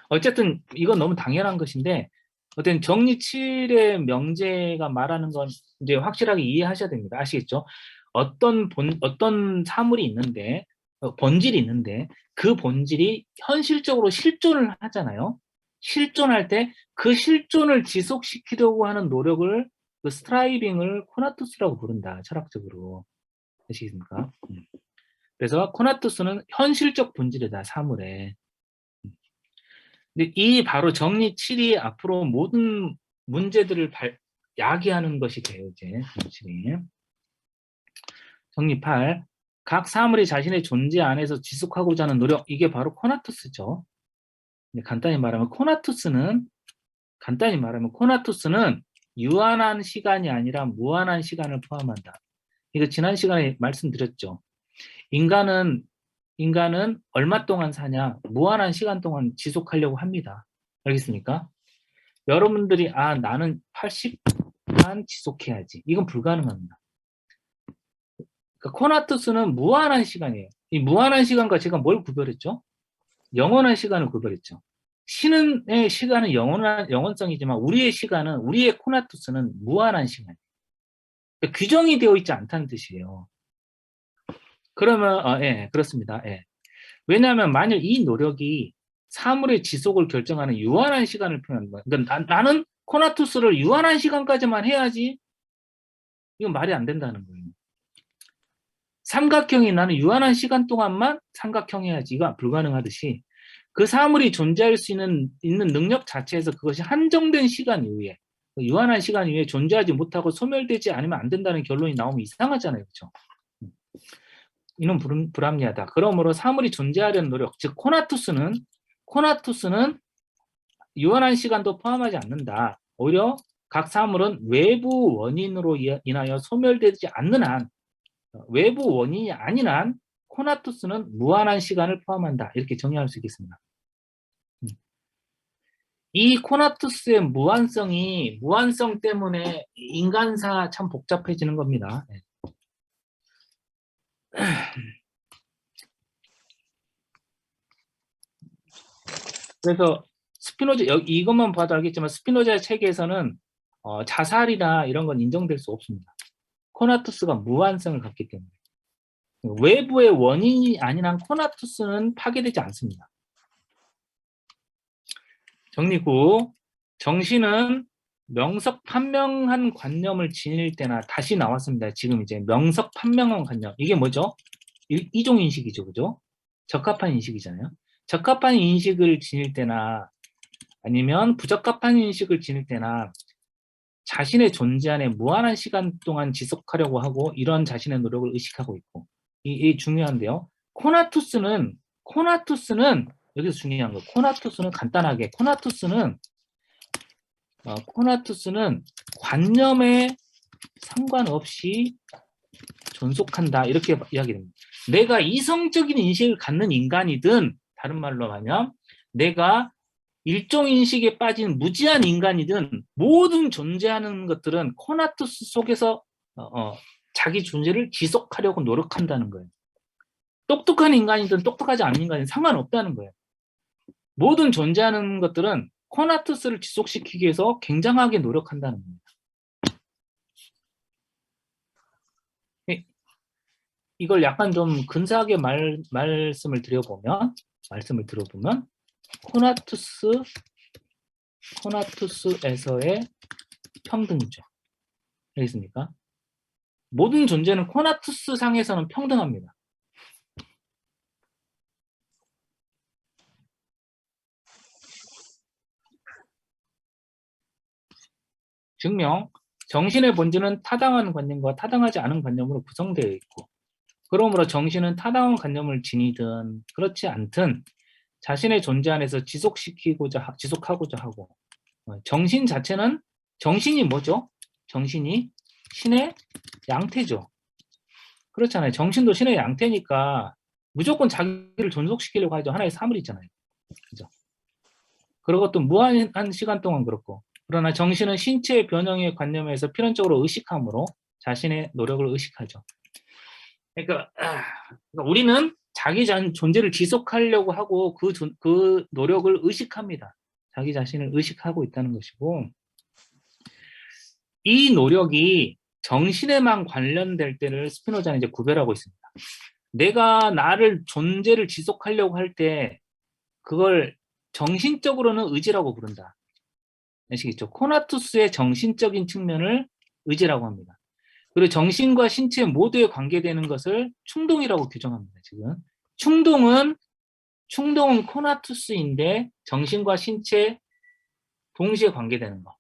어쨌든 이건 너무 당연한 것인데 어떤 정리 7의 명제가 말하는 건 이제 확실하게 이해하셔야 됩니다. 아시겠죠? 어떤 사물이 있는데 본질이 있는데 그 본질이 현실적으로 실존을 하잖아요. 실존할 때 그 실존을 지속시키려고 하는 노력을 그 스트라이빙을 코나투스라고 부른다. 철학적으로. 아시겠습니까? 그래서 코나투스는 현실적 본질이다. 사물에. 근데 이 바로 정리 7이 앞으로 모든 문제들을 야기하는 것이 돼요. 이제 정리 8. 각 사물이 자신의 존재 안에서 지속하고자 하는 노력, 이게 바로 코나투스죠. 간단히 말하면 코나투스는 유한한 시간이 아니라 무한한 시간을 포함한다. 이거 지난 시간에 말씀드렸죠. 인간은 얼마 동안 사냐? 무한한 시간 동안 지속하려고 합니다. 알겠습니까? 여러분들이 나는 80만 지속해야지. 이건 불가능합니다. 그러니까 코나투스는 무한한 시간이에요. 이 무한한 시간과 제가 뭘 구별했죠? 영원한 시간을 구별했죠. 신의 시간은 영원성이지만 우리의 시간은, 우리의 코나투스는 무한한 시간이에요. 그러니까 규정이 되어 있지 않다는 뜻이에요. 그러면 예, 그렇습니다. 예. 왜냐하면 만일 이 노력이 사물의 지속을 결정하는 유한한 시간을 표현하는 거예요. 그러니까 나는 코나투스를 유한한 시간까지만 해야지, 이건 말이 안 된다는 거예요. 삼각형이 나는 유한한 시간 동안만 삼각형 해야지, 이거 불가능하듯이 그 사물이 존재할 수 있는 능력 자체에서 그것이 한정된 시간 이후에, 유한한 시간 이후에 존재하지 못하고 소멸되지 않으면 안 된다는 결론이 나오면 이상하잖아요. 그렇죠? 이는 불합리하다. 그러므로 사물이 존재하려는 노력, 즉 코나투스는 유한한 시간도 포함하지 않는다. 오히려 각 사물은 외부 원인으로 인하여 소멸되지 않는 한, 외부 원인이 아닌 한 코나투스는 무한한 시간을 포함한다. 이렇게 정의할 수 있겠습니다. 이 코나투스의 무한성 때문에 인간사 참 복잡해지는 겁니다. 그래서 스피노자, 이것만 봐도 알겠지만 스피노자의 책에서는 자살이나 이런 건 인정될 수 없습니다. 코나투스가 무한성을 갖기 때문에. 외부의 원인이 아닌 한 코나투스는 파괴되지 않습니다. 정리 9. 정신은 명석판명한 관념을 지닐 때나, 다시 나왔습니다. 지금 이제 명석판명한 관념. 이게 뭐죠? 이종 인식이죠. 그죠? 적합한 인식이잖아요. 적합한 인식을 지닐 때나 아니면 부적합한 인식을 지닐 때나 자신의 존재 안에 무한한 시간 동안 지속하려고 하고 이런 자신의 노력을 의식하고 있고, 이게 중요한데요. 코나투스는 여기서 중요한 거, 코나투스는 간단하게 코나투스는 관념에 상관없이 존속한다, 이렇게 이야기됩니다. 내가 이성적인 인식을 갖는 인간이든, 다른 말로 하면 내가 일종 인식에 빠진 무지한 인간이든, 모든 존재하는 것들은 코나투스 속에서 자기 존재를 지속하려고 노력한다는 거예요. 똑똑한 인간이든 똑똑하지 않은 인간이든 상관없다는 거예요. 모든 존재하는 것들은 코나투스를 지속시키기 위해서 굉장하게 노력한다는 겁니다. 이걸 약간 좀 근사하게 말씀을 들어보면 코나투스에서의 평등이죠. 알겠습니까? 모든 존재는 코나투스 상에서는 평등합니다. 증명, 정신의 본질은 타당한 관념과 타당하지 않은 관념으로 구성되어 있고, 그러므로 정신은 타당한 관념을 지니든 그렇지 않든 자신의 존재 안에서 지속하고자 하고, 정신 자체는, 정신이 뭐죠? 정신이 신의 양태죠. 그렇잖아요. 정신도 신의 양태니까 무조건 자기를 존속시키려고 하죠. 하나의 사물이잖아요. 그죠? 그리고 또 무한한 시간 동안 그렇고, 그러나 정신은 신체의 변형의 관념에서 필연적으로 의식함으로 자신의 노력을 의식하죠. 그러니까 우리는 자기 존재를 지속하려고 하고 그 노력을 의식합니다. 자기 자신을 의식하고 있다는 것이고, 이 노력이 정신에만 관련될 때를 스피노자는 이제 구별하고 있습니다. 내가 나를 존재를 지속하려고 할 때 그걸 정신적으로는 의지라고 부른다. 아시겠죠? 코나투스의 정신적인 측면을 의지라고 합니다. 그리고 정신과 신체 모두에 관계되는 것을 충동이라고 규정합니다. 지금 충동은 코나투스인데 정신과 신체 동시에 관계되는 거,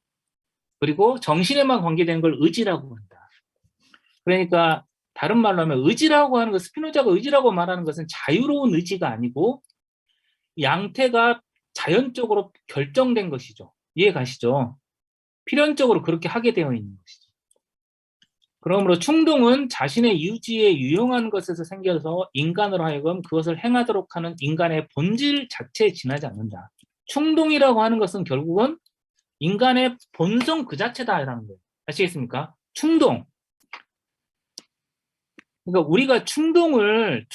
그리고 정신에만 관계되는 걸 의지라고 한다. 그러니까 다른 말로 하면 의지라고 하는 것, 스피노자가 의지라고 말하는 것은 자유로운 의지가 아니고 양태가 자연적으로 결정된 것이죠. 이해 가시죠? 필연적으로 그렇게 하게 되어 있는 것이죠. 그러므로 충동은 자신의 유지에 유용한 것에서 생겨서 인간으로 하여금 그것을 행하도록 하는 인간의 본질 자체에 지나지 않는다. 충동이라고 하는 것은 결국은 인간의 본성 그 자체다라는 거예요. 아시겠습니까? 충동. 그러니까 우리가 충동을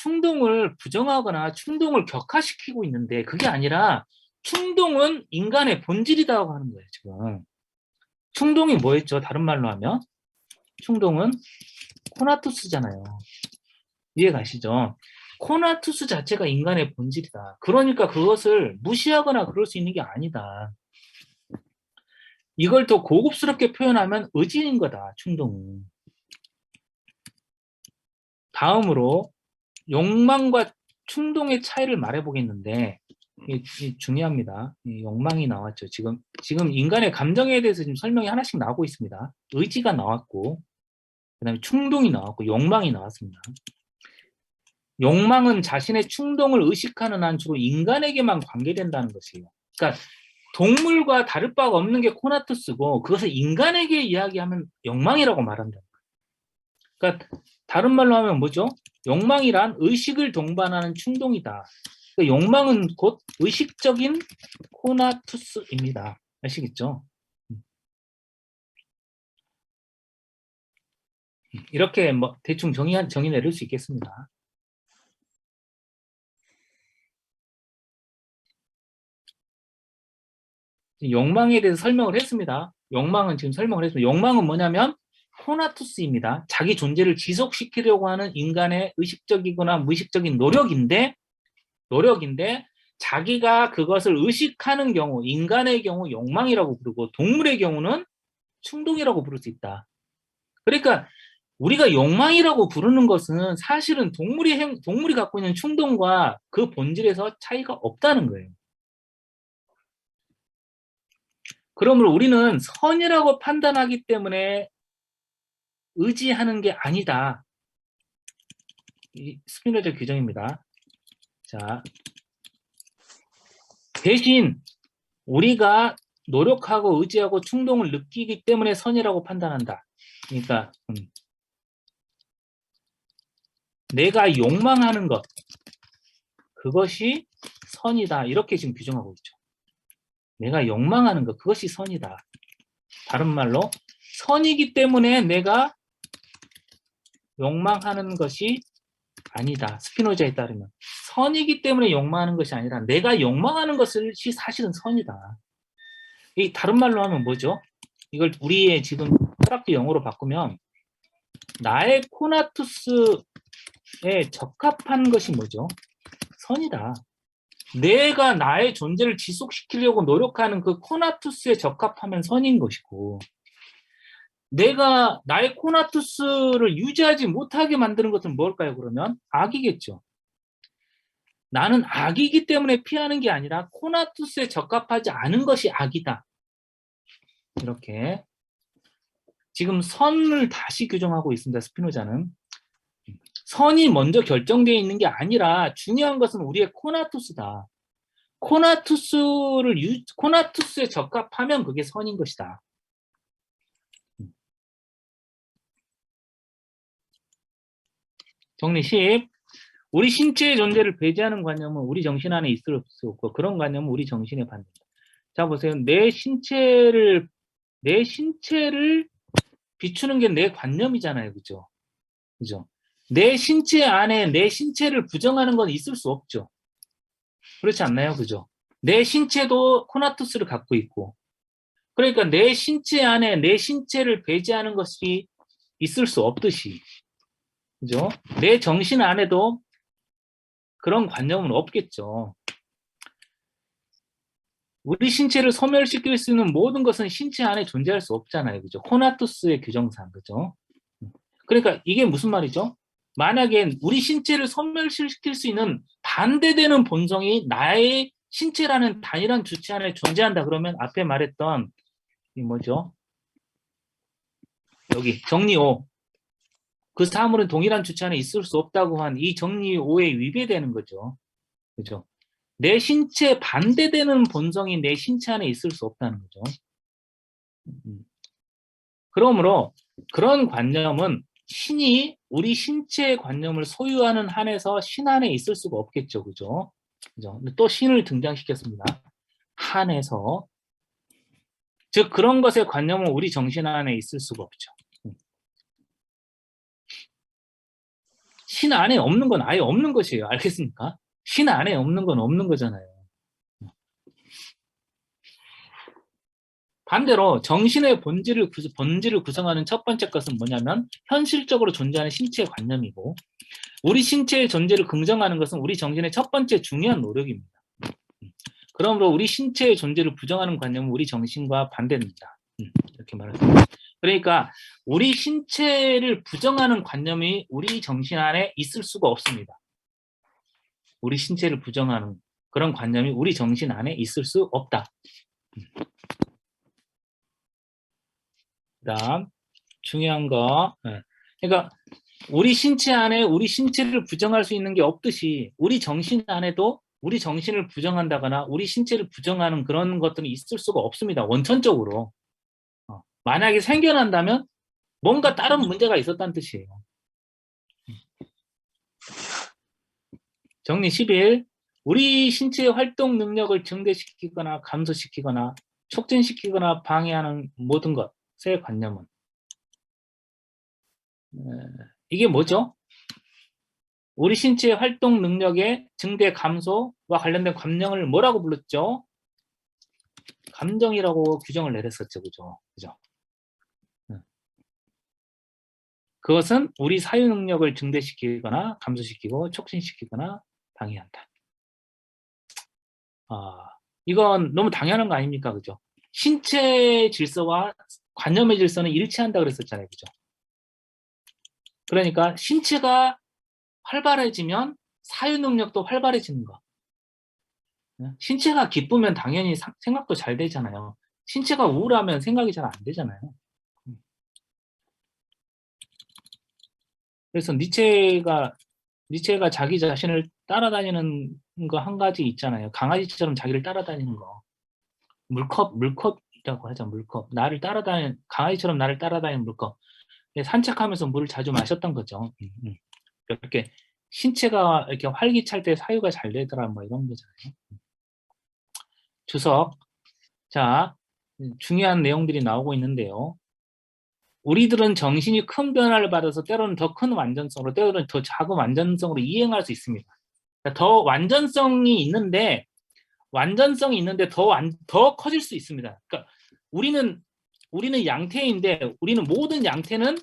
부정하거나 충동을 격화시키고 있는데 그게 아니라 충동은 인간의 본질이라고 하는 거예요, 지금. 충동이 뭐였죠? 다른 말로 하면 충동은 코나투스잖아요. 이해 가시죠? 코나투스 자체가 인간의 본질이다. 그러니까 그것을 무시하거나 그럴 수 있는 게 아니다. 이걸 더 고급스럽게 표현하면 의지인 거다, 충동은. 다음으로 욕망과 충동의 차이를 말해보겠는데 이 중요합니다. 이 욕망이 나왔죠. 지금 인간의 감정에 대해서 지금 설명이 하나씩 나오고 있습니다. 의지가 나왔고 그다음에 충동이 나왔고 욕망이 나왔습니다. 욕망은 자신의 충동을 의식하는 한 주로 인간에게만 관계된다는 것이에요. 그러니까 동물과 다를 바가 없는 게 코나투스고 그것을 인간에게 이야기하면 욕망이라고 말한다. 그러니까 다른 말로 하면 뭐죠? 욕망이란 의식을 동반하는 충동이다. 그러니까 욕망은 곧 의식적인 코나투스입니다. 아시겠죠? 이렇게 뭐 대충 정의 내릴 수 있겠습니다. 욕망에 대해서 설명을 했습니다. 욕망은 지금 설명을 했습니다. 욕망은 뭐냐면 코나투스입니다. 자기 존재를 지속시키려고 하는 인간의 의식적이거나 무의식적인 노력인데 자기가 그것을 의식하는 경우, 인간의 경우 욕망이라고 부르고 동물의 경우는 충동이라고 부를 수 있다. 그러니까 우리가 욕망이라고 부르는 것은 사실은 동물이 갖고 있는 충동과 그 본질에서 차이가 없다는 거예요. 그러므로 우리는 선이라고 판단하기 때문에 의지하는 게 아니다. 이 스피노자 규정입니다. 자, 대신 우리가 노력하고 의지하고 충동을 느끼기 때문에 선이라고 판단한다. 그러니까 내가 욕망하는 것, 그것이 선이다. 이렇게 지금 규정하고 있죠. 내가 욕망하는 것, 그것이 선이다. 다른 말로 선이기 때문에 내가 욕망하는 것이 아니다. 스피노자에 따르면 선이기 때문에 욕망하는 것이 아니라 내가 욕망하는 것이 사실은 선이다. 이 다른 말로 하면 뭐죠? 이걸 우리의 지금 철학적 용어로 바꾸면 나의 코나투스에 적합한 것이 뭐죠? 선이다. 내가 나의 존재를 지속시키려고 노력하는 그 코나투스에 적합하면 선인 것이고 내가 나의 코나투스를 유지하지 못하게 만드는 것은 뭘까요? 그러면 악이겠죠. 나는 악이기 때문에 피하는 게 아니라 코나투스에 적합하지 않은 것이 악이다. 이렇게 지금 선을 다시 규정하고 있습니다. 스피노자는. 선이 먼저 결정되어 있는 게 아니라 중요한 것은 우리의 코나투스다. 코나투스에 적합하면 그게 선인 것이다. 정리 10. 우리 신체의 존재를 배제하는 관념은 우리 정신 안에 있을 수 없고 그런 관념은 우리 정신에 반대다. 자 보세요. 내 신체를 비추는 게 내 관념이잖아요. 그죠? 그죠? 내 신체 안에 내 신체를 부정하는 건 있을 수 없죠. 그렇지 않나요? 그죠? 내 신체도 코나투스를 갖고 있고 그러니까 내 신체 안에 내 신체를 배제하는 것이 있을 수 없듯이 그죠? 내 정신 안에도 그런 관념은 없겠죠. 우리 신체를 소멸시킬 수 있는 모든 것은 신체 안에 존재할 수 없잖아요. 그죠? 코나투스의 규정상. 그죠? 그러니까 이게 무슨 말이죠? 만약에 우리 신체를 소멸시킬 수 있는 반대되는 본성이 나의 신체라는 단일한 주체 안에 존재한다. 그러면 앞에 말했던 이 뭐죠? 여기 정리 5. 그 사물은 동일한 주체 안에 있을 수 없다고 한 이 정리 5에 위배되는 거죠. 그죠? 내 신체에 반대되는 본성이 내 신체 안에 있을 수 없다는 거죠. 그러므로 그런 관념은 신이 우리 신체의 관념을 소유하는 한에서 신 안에 있을 수가 없겠죠. 그죠? 그죠? 근데 또 신을 등장시켰습니다. 한에서. 즉, 그런 것의 관념은 우리 정신 안에 있을 수가 없죠. 신 안에 없는 건 아예 없는 것이에요. 알겠습니까? 신 안에 없는 건 없는 거잖아요. 반대로 정신의 본질을 구성하는 첫 번째 것은 뭐냐면 현실적으로 존재하는 신체의 관념이고, 우리 신체의 존재를 긍정하는 것은 우리 정신의 첫 번째 중요한 노력입니다. 그러므로 우리 신체의 존재를 부정하는 관념은 우리 정신과 반대입니다. 이렇게 말합니다. 그러니까 우리 신체를 부정하는 관념이 우리 정신 안에 있을 수가 없습니다. 우리 신체를 부정하는 그런 관념이 우리 정신 안에 있을 수 없다. 그다음 중요한 거, 그러니까 우리 신체 안에 우리 신체를 부정할 수 있는 게 없듯이 우리 정신 안에도 우리 정신을 부정한다거나 우리 신체를 부정하는 그런 것들이 있을 수가 없습니다. 원천적으로. 만약에 생겨난다면 뭔가 다른 문제가 있었다는 뜻이에요. 정리 11. 우리 신체의 활동 능력을 증대시키거나 감소시키거나 촉진시키거나 방해하는 모든 것의 관념은 이게 뭐죠? 우리 신체의 활동 능력의 증대 감소와 관련된 관념을 뭐라고 불렀죠? 감정이라고 규정을 내렸었죠. 그죠? 그것은 우리 사유 능력을 증대시키거나 감소시키고 촉진시키거나 방해한다. 이건 너무 당연한 거 아닙니까? 그죠? 신체 질서와 관념의 질서는 일치한다 그랬었잖아요. 그죠? 그러니까 신체가 활발해지면 사유 능력도 활발해지는 거. 신체가 기쁘면 당연히 생각도 잘 되잖아요. 신체가 우울하면 생각이 잘 안 되잖아요. 그래서 니체가 자기 자신을 따라다니는 거 한 가지 있잖아요. 강아지처럼 자기를 따라다니는 거. 물컵이라고 하죠. 물컵. 강아지처럼 나를 따라다니는 물컵. 산책하면서 물을 자주 마셨던 거죠. 이렇게 신체가 이렇게 활기찰 때 사유가 잘 되더라, 뭐 이런 거잖아요. 주석. 자, 중요한 내용들이 나오고 있는데요. 우리들은 정신이 큰 변화를 받아서 때로는 더 큰 완전성으로, 때로는 더 작은 완전성으로 이행할 수 있습니다. 더 완전성이 있는데 더 커질 수 있습니다. 그러니까 우리는 양태인데 우리는 모든 양태는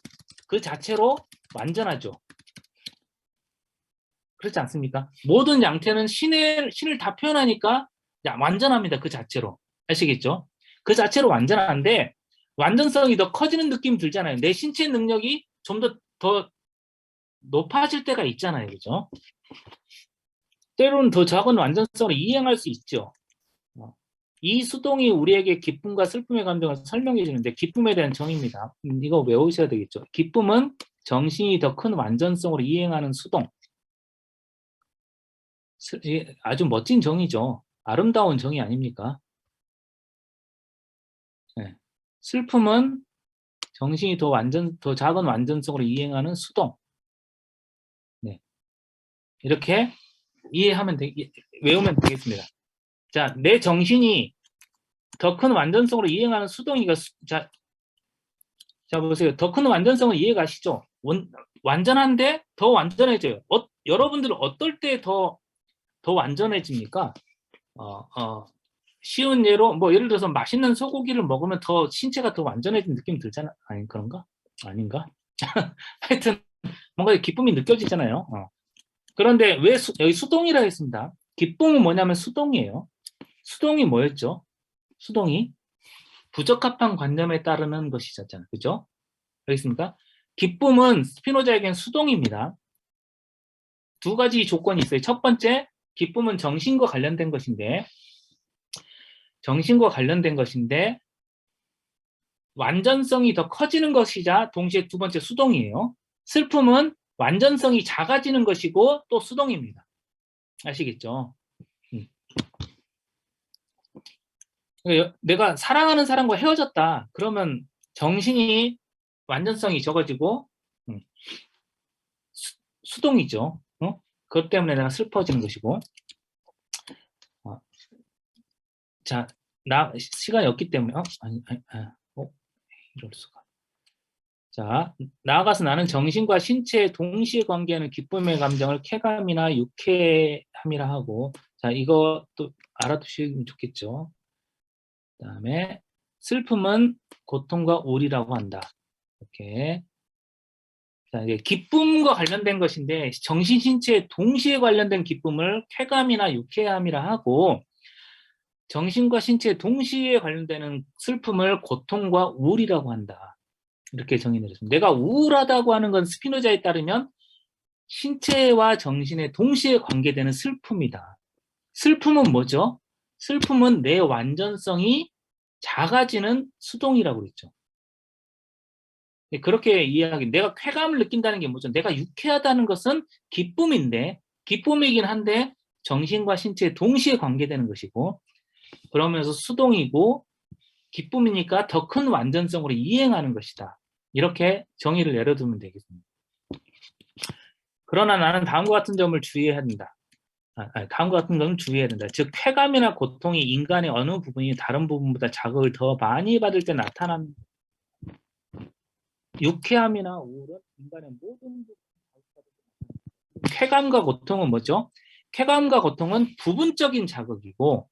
그 자체로 완전하죠. 그렇지 않습니까? 모든 양태는 신을 다 표현하니까 완전합니다. 그 자체로. 아시겠죠? 그 자체로 완전한데 완전성이 더 커지는 느낌 들잖아요. 내 신체 능력이 좀 더 높아질 때가 있잖아요. 그죠? 때로는 더 작은 완전성을 이행할 수 있죠. 이 수동이 우리에게 기쁨과 슬픔의 감정을 설명해 주는데, 기쁨에 대한 정의입니다. 이거 외우셔야 되겠죠. 기쁨은 정신이 더 큰 완전성으로 이행하는 수동. 아주 멋진 정의죠. 아름다운 정의 아닙니까? 네. 슬픔은 정신이 더 작은 완전성으로 이행하는 수동. 네. 이렇게 외우면 되겠습니다. 자, 내 정신이 더 큰 완전성으로 이행하는 수동이가, 자 보세요. 더 큰 완전성은 이해가시죠? 완전한데 더 완전해져요. 여러분들은 어떨 때 더 완전해집니까? 쉬운 예로, 뭐, 예를 들어서 맛있는 소고기를 먹으면 신체가 더 완전해진 느낌 들잖아. 아니, 그런가? 아닌가? 하여튼, 뭔가 기쁨이 느껴지잖아요. 그런데 왜 여기 수동이라 했습니다. 기쁨은 뭐냐면 수동이에요. 수동이 뭐였죠? 수동이 부적합한 관념에 따르는 것이잖아요. 그죠? 알겠습니까? 기쁨은 스피노자에겐 수동입니다. 두 가지 조건이 있어요. 첫 번째, 기쁨은 정신과 관련된 것인데 완전성이 더 커지는 것이자 동시에 두 번째 수동이에요. 슬픔은 완전성이 작아지는 것이고 또 수동입니다. 아시겠죠? 내가 사랑하는 사람과 헤어졌다. 그러면 정신이 완전성이 적어지고 수동이죠. 그것 때문에 내가 슬퍼지는 것이고. 자, 시간이 없기 때문에 이럴 수가. 자, 나아가서 나는 정신과 신체의 동시에 관계하는 기쁨의 감정을 쾌감이나 유쾌함이라 하고, 자, 이것도 알아두시면 좋겠죠. 그다음에 슬픔은 고통과 우울이라고 한다. 이렇게. 자, 이제 기쁨과 관련된 것인데 정신, 신체의 동시에 관련된 기쁨을 쾌감이나 유쾌함이라 하고, 정신과 신체의 동시에 관련되는 슬픔을 고통과 우울이라고 한다. 이렇게 정의를 했습니다. 내가 우울하다고 하는 건 스피노자에 따르면 신체와 정신의 동시에 관계되는 슬픔이다. 슬픔은 뭐죠? 슬픔은 내 완전성이 작아지는 수동이라고 그랬죠. 그렇게 이해하기, 내가 쾌감을 느낀다는 게 뭐죠? 내가 유쾌하다는 것은 기쁨인데, 기쁨이긴 한데 정신과 신체에 동시에 관계되는 것이고, 그러면서 수동이고 기쁨이니까 더 큰 완전성으로 이행하는 것이다. 이렇게 정의를 내려두면 되겠습니다. 그러나 나는 다음과 같은 점을 주의해야 한다. 다음과 같은 점을 주의해야 된다. 즉 쾌감이나 고통이 인간의 어느 부분이 다른 부분보다 자극을 더 많이 받을 때 나타난 유쾌함이나 우울은 인간의 모든 쾌감과 고통은 뭐죠? 쾌감과 고통은 부분적인 자극이고,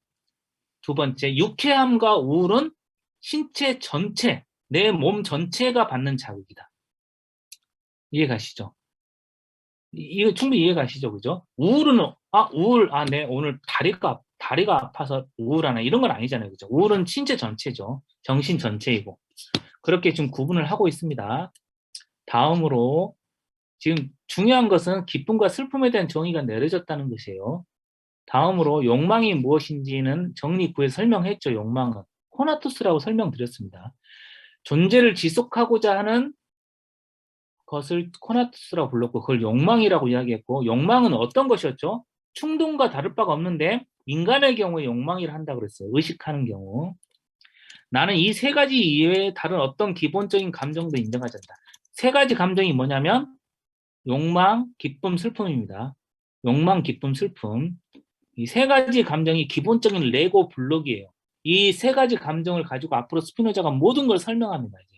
두 번째 유쾌함과 우울은 신체 전체, 내 몸 전체가 받는 자극이다. 이해가시죠? 이거 충분히 이해가시죠? 그죠? 우울은 네, 오늘 다리가 아파서 우울하나 이런 건 아니잖아요. 그죠? 우울은 신체 전체죠. 정신 전체이고. 그렇게 좀 구분을 하고 있습니다. 다음으로 지금 중요한 것은 기쁨과 슬픔에 대한 정의가 내려졌다는 것이에요. 다음으로 욕망이 무엇인지는 정리 후에 설명했죠. 욕망은 코나투스라고 설명드렸습니다. 존재를 지속하고자 하는 것을 코나투스라고 불렀고, 그걸 욕망이라고 이야기했고, 욕망은 어떤 것이었죠? 충동과 다를 바가 없는데 인간의 경우에 욕망이라 한다고 그랬어요. 의식하는 경우. 나는 이 세 가지 이외에 다른 어떤 기본적인 감정도 인정하지 않는다. 세 가지 감정이 뭐냐면 욕망, 기쁨, 슬픔입니다. 욕망, 기쁨, 슬픔. 이 세 가지 감정이 기본적인 레고 블록이에요. 이 세 가지 감정을 가지고 앞으로 스피노자가 모든 걸 설명합니다. 이제.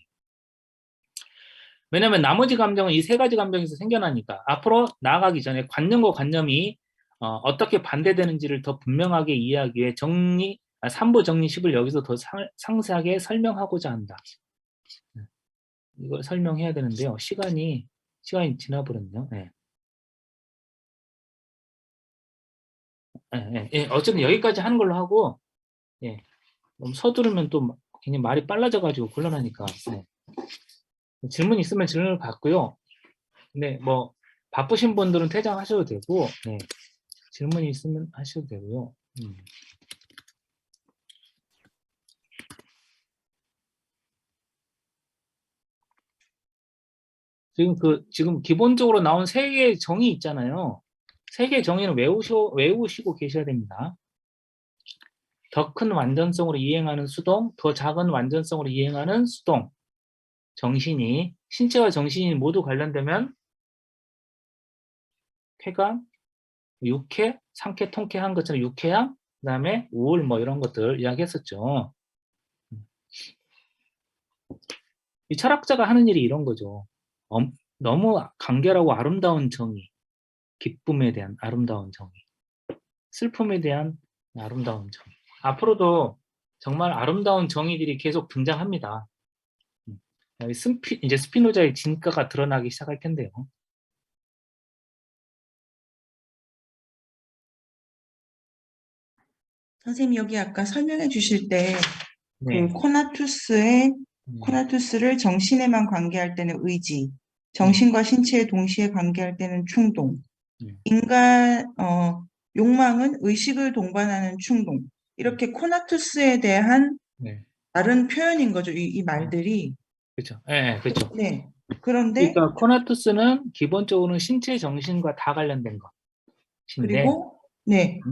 왜냐하면 나머지 감정은 이 세 가지 감정에서 생겨나니까 앞으로 나아가기 전에 관념과 관념이 어떻게 반대되는지를 더 분명하게 이해하기 위해 3부 정리식을 여기서 더 상세하게 설명하고자 한다. 이걸 설명해야 되는데요. 시간이 지나버렸네요. 네. 어쨌든 여기까지 하는 걸로 하고, 너무 서두르면 또 괜히 말이 빨라져가지고 곤란하니까. 질문 있으면 질문을 받고요. 근데 뭐 바쁘신 분들은 퇴장하셔도 되고, 질문이 있으면 하셔도 되고요. 지금 기본적으로 나온 세 개의 정의 있잖아요. 세 개의 정의는 외우시고 계셔야 됩니다. 더 큰 완전성으로 이행하는 수동, 더 작은 완전성으로 이행하는 수동. 정신이, 신체와 정신이 모두 관련되면 쾌감, 유쾌, 상쾌, 통쾌한 것처럼 유쾌함, 그 다음에 우울 뭐 이런 것들 이야기했었죠. 이 철학자가 하는 일이 이런 거죠. 너무 간결하고 아름다운 정의, 기쁨에 대한 아름다운 정의, 슬픔에 대한 아름다운 정의. 앞으로도 정말 아름다운 정의들이 계속 등장합니다. 이제 스피노자의 진가가 드러나기 시작할 텐데요. 선생님, 여기 아까 설명해 주실 때, 네. 코나투스를 정신에만 관계할 때는 의지, 정신과 신체에 동시에 관계할 때는 충동, 욕망은 의식을 동반하는 충동. 이렇게 코나투스에 대한 다른 표현인 거죠, 이 말들이. 그렇죠. 네, 그렇죠. 네. 그런데, 그러니까 코나투스는 기본적으로는 신체, 정신과 다 관련된 것인데,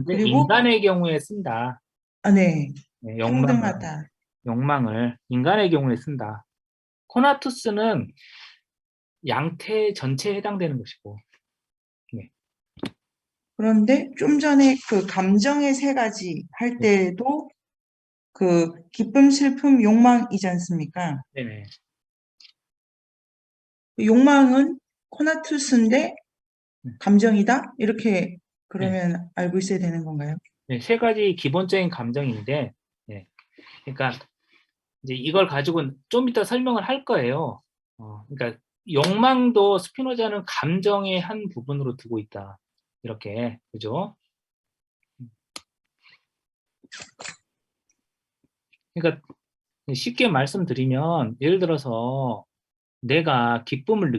그리고 인간의 경우에 쓴다. 평등하다. 욕망을 인간의 경우에 쓴다. 코나투스는 양태 전체에 해당되는 것이고. 네. 그런데 좀 전에 그 감정의 세 가지 할 때도 그 기쁨, 슬픔, 욕망이지 않습니까? 네네. 욕망은 코나투스인데 네. 감정이다? 이렇게 그러면 알고 있어야 되는 건가요? 네, 세 가지 기본적인 감정인데, 네. 그러니까 이제 이걸 가지고 좀 이따 설명을 할 거예요. 그러니까 욕망도 스피노자는 감정의 한 부분으로 두고 있다. 이렇게, 그죠? 그러니까 쉽게 말씀드리면, 예를 들어서 내가 기쁨을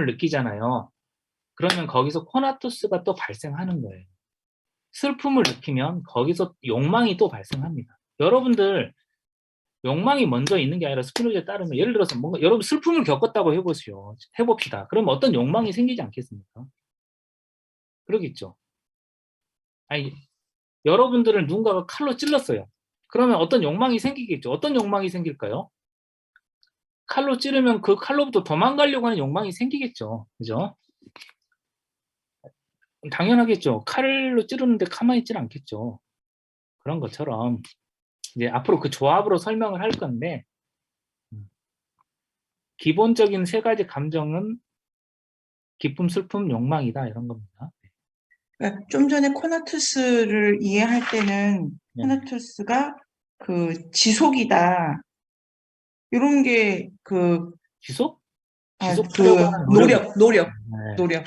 느끼잖아요. 그러면 거기서 코나투스가 또 발생하는 거예요. 슬픔을 느끼면 거기서 욕망이 또 발생합니다. 여러분들 욕망이 먼저 있는 게 아니라 스피노자에 따르면 예를 들어서 뭔가 여러분 슬픔을 겪었다고 해봅시다. 그러면 어떤 욕망이 생기지 않겠습니까? 그러겠죠. 아니, 여러분들을 누군가가 칼로 찔렀어요. 그러면 어떤 욕망이 생기겠죠. 어떤 욕망이 생길까요? 칼로 찌르면 그 칼로부터 도망가려고 하는 욕망이 생기겠죠. 그죠? 당연하겠죠. 칼로 찌르는데 가만히 있지는 않겠죠. 그런 것처럼 이제 앞으로 그 조합으로 설명을 할 건데 기본적인 세 가지 감정은 기쁨, 슬픔, 욕망이다 이런 겁니다. 그러니까 좀 전에 코나투스를 이해할 때는 네. 코나투스가 그 지속이다. 이런 게 그 지속? 그 지속하려고 하는 노력. 네.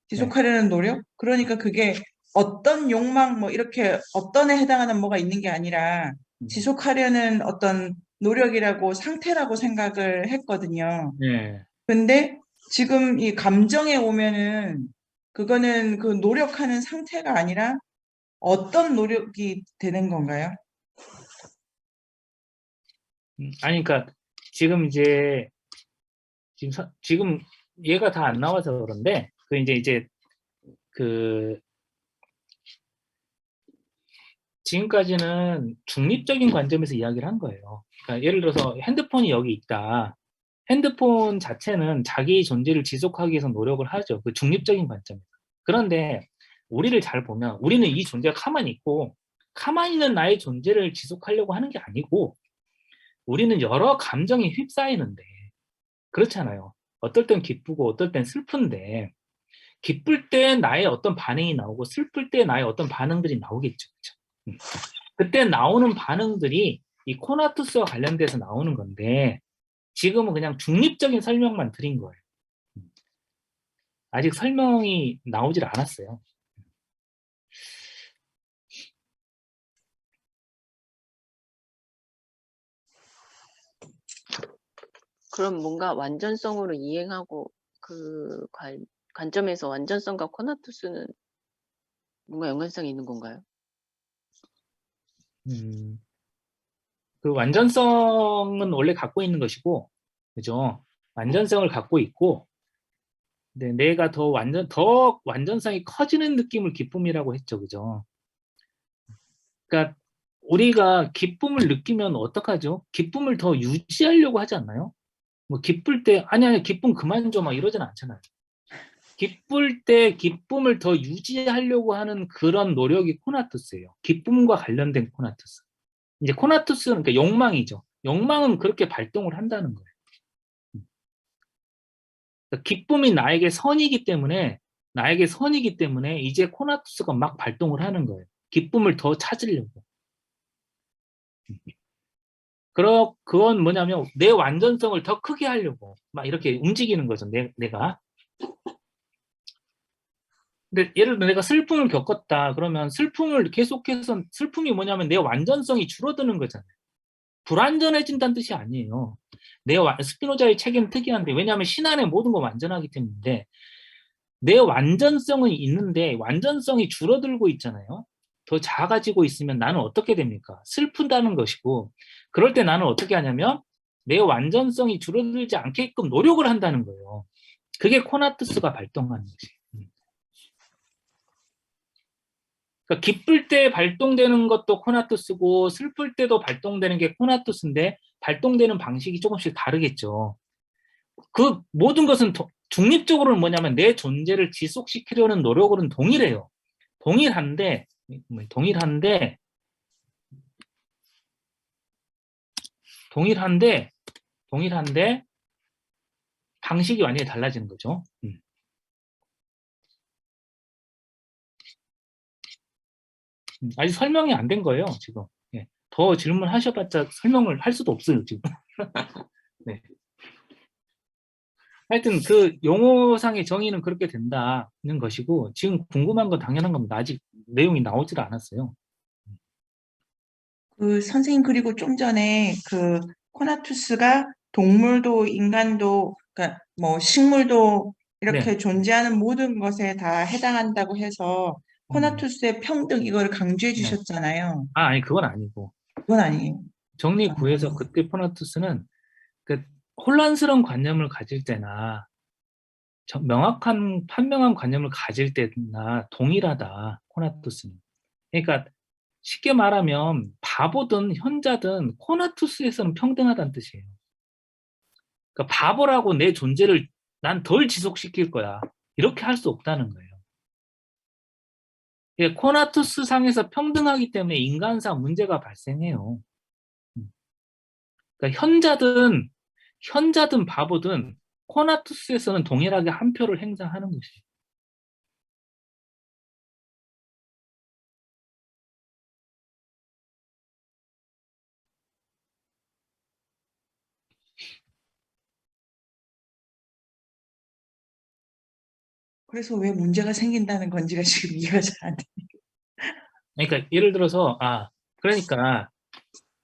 지속하려는 노력? 그러니까 그게 어떤 욕망, 뭐 이렇게 어떤에 해당하는 뭐가 있는 게 아니라 지속하려는 어떤 노력이라고 상태라고 생각을 했거든요. 네. 근데 지금 이 감정에 오면은 그거는 그 노력하는 상태가 아니라 어떤 노력이 되는 건가요? 아니, 그러니까 지금 지금 얘가 다 안 나와서 그런데 그 지금까지는 중립적인 관점에서 이야기를 한 거예요. 그러니까 예를 들어서 핸드폰이 여기 있다. 핸드폰 자체는 자기 존재를 지속하기 위해서 노력을 하죠. 그 중립적인 관점에서. 그런데 우리를 잘 보면 우리는 이 존재가 가만히 있고 가만히 있는 나의 존재를 지속하려고 하는 게 아니고 우리는 여러 감정이 휩싸이는데 그렇잖아요. 어떨 땐 기쁘고 어떨 땐 슬픈데 기쁠 때 나의 어떤 반응이 나오고 슬플 때 나의 어떤 반응들이 나오겠죠. 그렇죠? 그때 나오는 반응들이 이 코나투스와 관련돼서 나오는 건데 지금은 그냥 중립적인 설명만 드린 거예요. 아직 설명이 나오질 않았어요. 그럼 뭔가 완전성으로 이행하고 그 관점에서 완전성과 코나투스는 뭔가 연관성이 있는 건가요? 그 완전성은 원래 갖고 있는 것이고, 그죠? 완전성을 갖고 있고, 근데 내가 더 완전성이 커지는 느낌을 기쁨이라고 했죠, 그죠? 그러니까 우리가 기쁨을 느끼면 어떡하죠? 기쁨을 더 유지하려고 하지 않나요? 뭐 기쁠 때 아니 기쁨 그만 줘 막 이러진 않잖아요. 기쁠 때 기쁨을 더 유지하려고 하는 그런 노력이 코나투스예요. 기쁨과 관련된 코나투스. 이제 코나투스는 그러니까 욕망이죠. 욕망은 그렇게 발동을 한다는 거예요. 그러니까 기쁨이 나에게 선이기 때문에 이제 코나투스가 막 발동을 하는 거예요. 기쁨을 더 찾으려고. 그건 뭐냐면 내 완전성을 더 크게 하려고 막 이렇게 움직이는 거죠. 내가. 근데 예를 들어 내가 슬픔을 겪었다 그러면 슬픔을 계속해서 슬픔이 뭐냐면 내 완전성이 줄어드는 거잖아요. 불완전해진다는 뜻이 아니에요. 스피노자의 책에는 특이한데 왜냐하면 신 안에 모든 거 완전하기 때문에 내 완전성은 있는데 완전성이 줄어들고 있잖아요. 더 작아지고 있으면 나는 어떻게 됩니까? 슬픈다는 것이고 그럴 때 나는 어떻게 하냐면 내 완전성이 줄어들지 않게끔 노력을 한다는 거예요. 그게 코나투스가 발동하는 것이에요. 그러니까 기쁠 때 발동되는 것도 코나투스고 슬플 때도 발동되는 게 코나투스인데 발동되는 방식이 조금씩 다르겠죠. 그 모든 것은 중립적으로는 뭐냐면 내 존재를 지속시키려는 노력은 동일해요. 동일한데 방식이 완전히 달라지는 거죠. 아직 설명이 안 된 거예요, 지금. 예. 더 질문하셔봤자 설명을 할 수도 없어요, 지금. 네. 하여튼 그 용어상의 정의는 그렇게 된다는 것이고, 지금 궁금한 건 당연한 겁니다. 아직 내용이 나오질 않았어요. 그 선생님, 그리고 좀 전에 그 코나투스가 동물도 인간도, 그러니까 뭐 식물도 이렇게 네. 존재하는 모든 것에 다 해당한다고 해서 코나투스의 평등 이걸 강조해 네. 주셨잖아요. 아니 그건 아니고 그건 아니에요. 정리 구에서 그때 포나투스는 그 혼란스러운 관념을 가질 때나 명확한 판명한 관념을 가질 때나 동일하다, 코나투스는. 그러니까 쉽게 말하면 바보든 현자든 코나투스에서는 평등하다는 뜻이에요. 그러니까 바보라고 내 존재를 난 덜 지속시킬 거야, 이렇게 할 수 없다는 거예요. 그러니까 코나투스 상에서 평등하기 때문에 인간상 문제가 발생해요. 그러니까 현자든 바보든 코나투스에서는 동일하게 한 표를 행사하는 것이에요. 그래서 왜 문제가 생긴다는 건지가 지금 이해가 잘 안 돼. 그러니까 예를 들어서 그러니까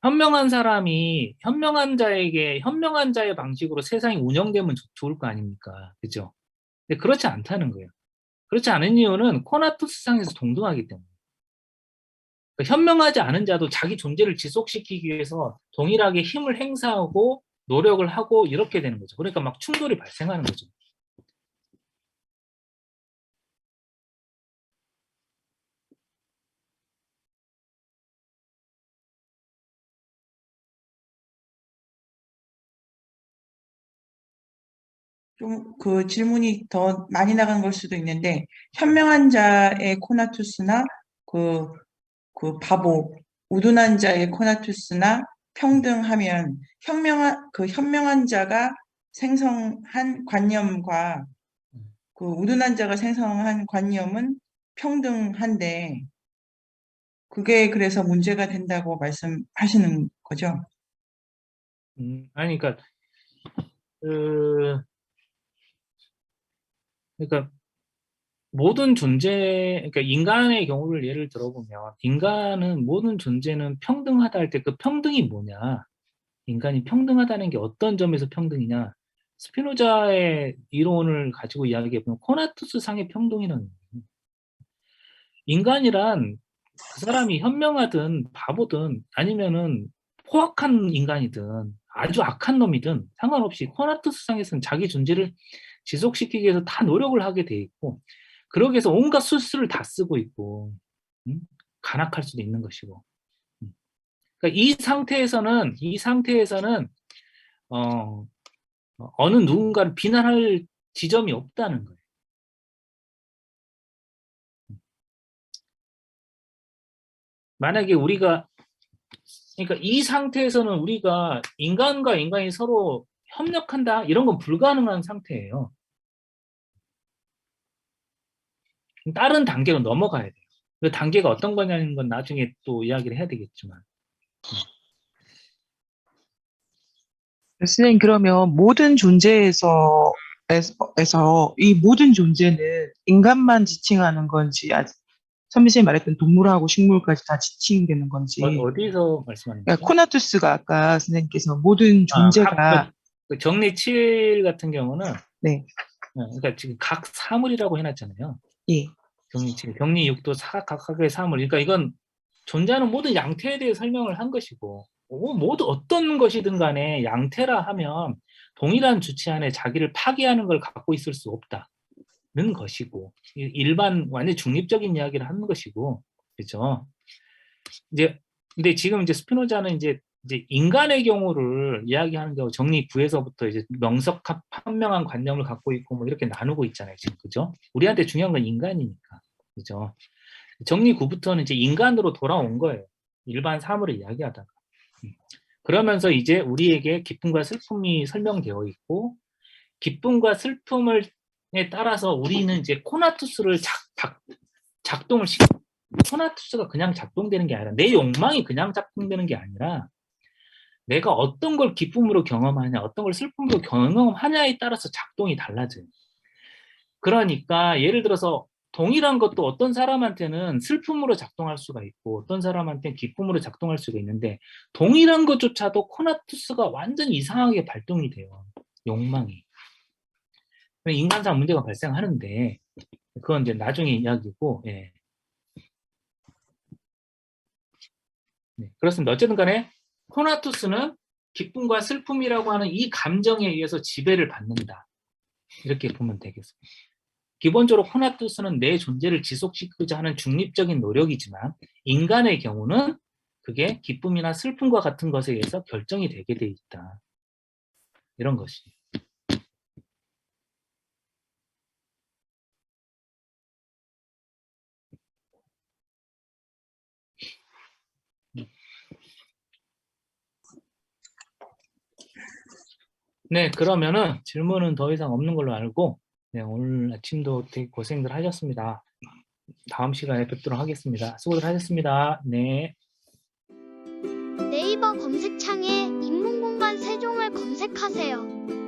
현명한 사람이 현명한 자의 방식으로 세상이 운영되면 좋을 거 아닙니까? 그죠? 근데 그렇지 않다는 거예요. 그렇지 않은 이유는 코나투스 상에서 동등하기 때문에. 그러니까 현명하지 않은 자도 자기 존재를 지속시키기 위해서 동일하게 힘을 행사하고 노력을 하고 이렇게 되는 거죠. 그러니까 막 충돌이 발생하는 거죠. 좀 그 질문이 더 많이 나간 걸 수도 있는데, 현명한 자의 코나투스나 그, 그 바보, 우둔한 자의 코나투스나 평등하면 현명한 자가 생성한 관념과 그 우둔한 자가 생성한 관념은 평등한데, 그게 그래서 문제가 된다고 말씀하시는 거죠? 아니, 그, 그러니까 그러니까 인간의 경우를 예를 들어보면 인간은 모든 존재는 평등하다 할 때 그 평등이 뭐냐? 인간이 평등하다는 게 어떤 점에서 평등이냐? 스피노자의 이론을 가지고 이야기해보면 코나투스 상의 평등이라는 거예요. 인간이란 그 사람이 현명하든 바보든 아니면은 포악한 인간이든 아주 악한 놈이든 상관없이 코나투스 상에서는 자기 존재를 지속시키기 위해서 다 노력을 하게 돼 있고, 그러기 위해서 온갖 수술을 다 쓰고 있고, 간악할 수도 있는 것이고. 그러니까 이 상태에서는 어느 누군가를 비난할 지점이 없다는 거예요. 만약에 그러니까 이 상태에서는 우리가 인간과 인간이 서로 협력한다, 이런 건 불가능한 상태예요. 다른 단계로 넘어가야 돼요. 그 단계가 어떤 거냐는 건 나중에 또 이야기를 해야 되겠지만. 선생님, 그러면 모든 에서 이 모든 존재는 인간만 지칭하는 건지, 선생님이 말했던 동물하고 식물까지 다 지칭되는 건지. 어디서 말씀하는 거죠? 그러니까 코나투스가 아까 선생님께서 모든 존재가 그 정리 7 같은 경우는 네, 그러니까 지금 각 사물이라고 해놨잖아요. 예, 정리 7, 정리 6도 각각의 사물. 그러니까 이건 존재하는 모든 양태에 대해 설명을 한 것이고, 모두 어떤 것이든 간에 양태라 하면 동일한 주체 안에 자기를 파괴하는 걸 갖고 있을 수 없다는 것이고, 일반 완전 중립적인 이야기를 하는 것이고, 그렇죠? 근데 지금 스피노자는 이제 인간의 경우를 이야기하는 경우 정리 9에서부터 이제 명석한 판명한 관념을 갖고 있고 뭐 이렇게 나누고 있잖아요. 지금 그죠? 우리한테 중요한 건 인간이니까. 그죠? 정리 9부터는 이제 인간으로 돌아온 거예요. 일반 사물을 이야기하다가. 그러면서 이제 우리에게 기쁨과 슬픔이 설명되어 있고 기쁨과 슬픔에 따라서 우리는 이제 코나투스를 작동을 시키고 코나투스가 그냥 작동되는 게 아니라 내 욕망이 그냥 작동되는 게 아니라 내가 어떤 걸 기쁨으로 경험하냐 어떤 걸 슬픔으로 경험하냐에 따라서 작동이 달라져요. 그러니까 예를 들어서 동일한 것도 어떤 사람한테는 슬픔으로 작동할 수가 있고 어떤 사람한테는 기쁨으로 작동할 수가 있는데 동일한 것조차도 코나투스가 완전 이상하게 발동이 돼요. 욕망이. 인간상 문제가 발생하는데 그건 이제 나중에 이야기고 예. 네, 그렇습니다. 어쨌든 간에 코나투스는 기쁨과 슬픔이라고 하는 이 감정에 의해서 지배를 받는다. 이렇게 보면 되겠습니다. 기본적으로 코나투스는 내 존재를 지속시키고자 하는 중립적인 노력이지만 인간의 경우는 그게 기쁨이나 슬픔과 같은 것에 의해서 결정이 되게 돼 있다. 이런 것이. 네, 그러면은 질문은 더 이상 없는 걸로 알고 네, 오늘 아침도 되게 고생들 하셨습니다. 다음 시간에 뵙도록 하겠습니다. 수고들 하셨습니다. 네. 네이버 검색창에 인문공간 세종을 검색하세요.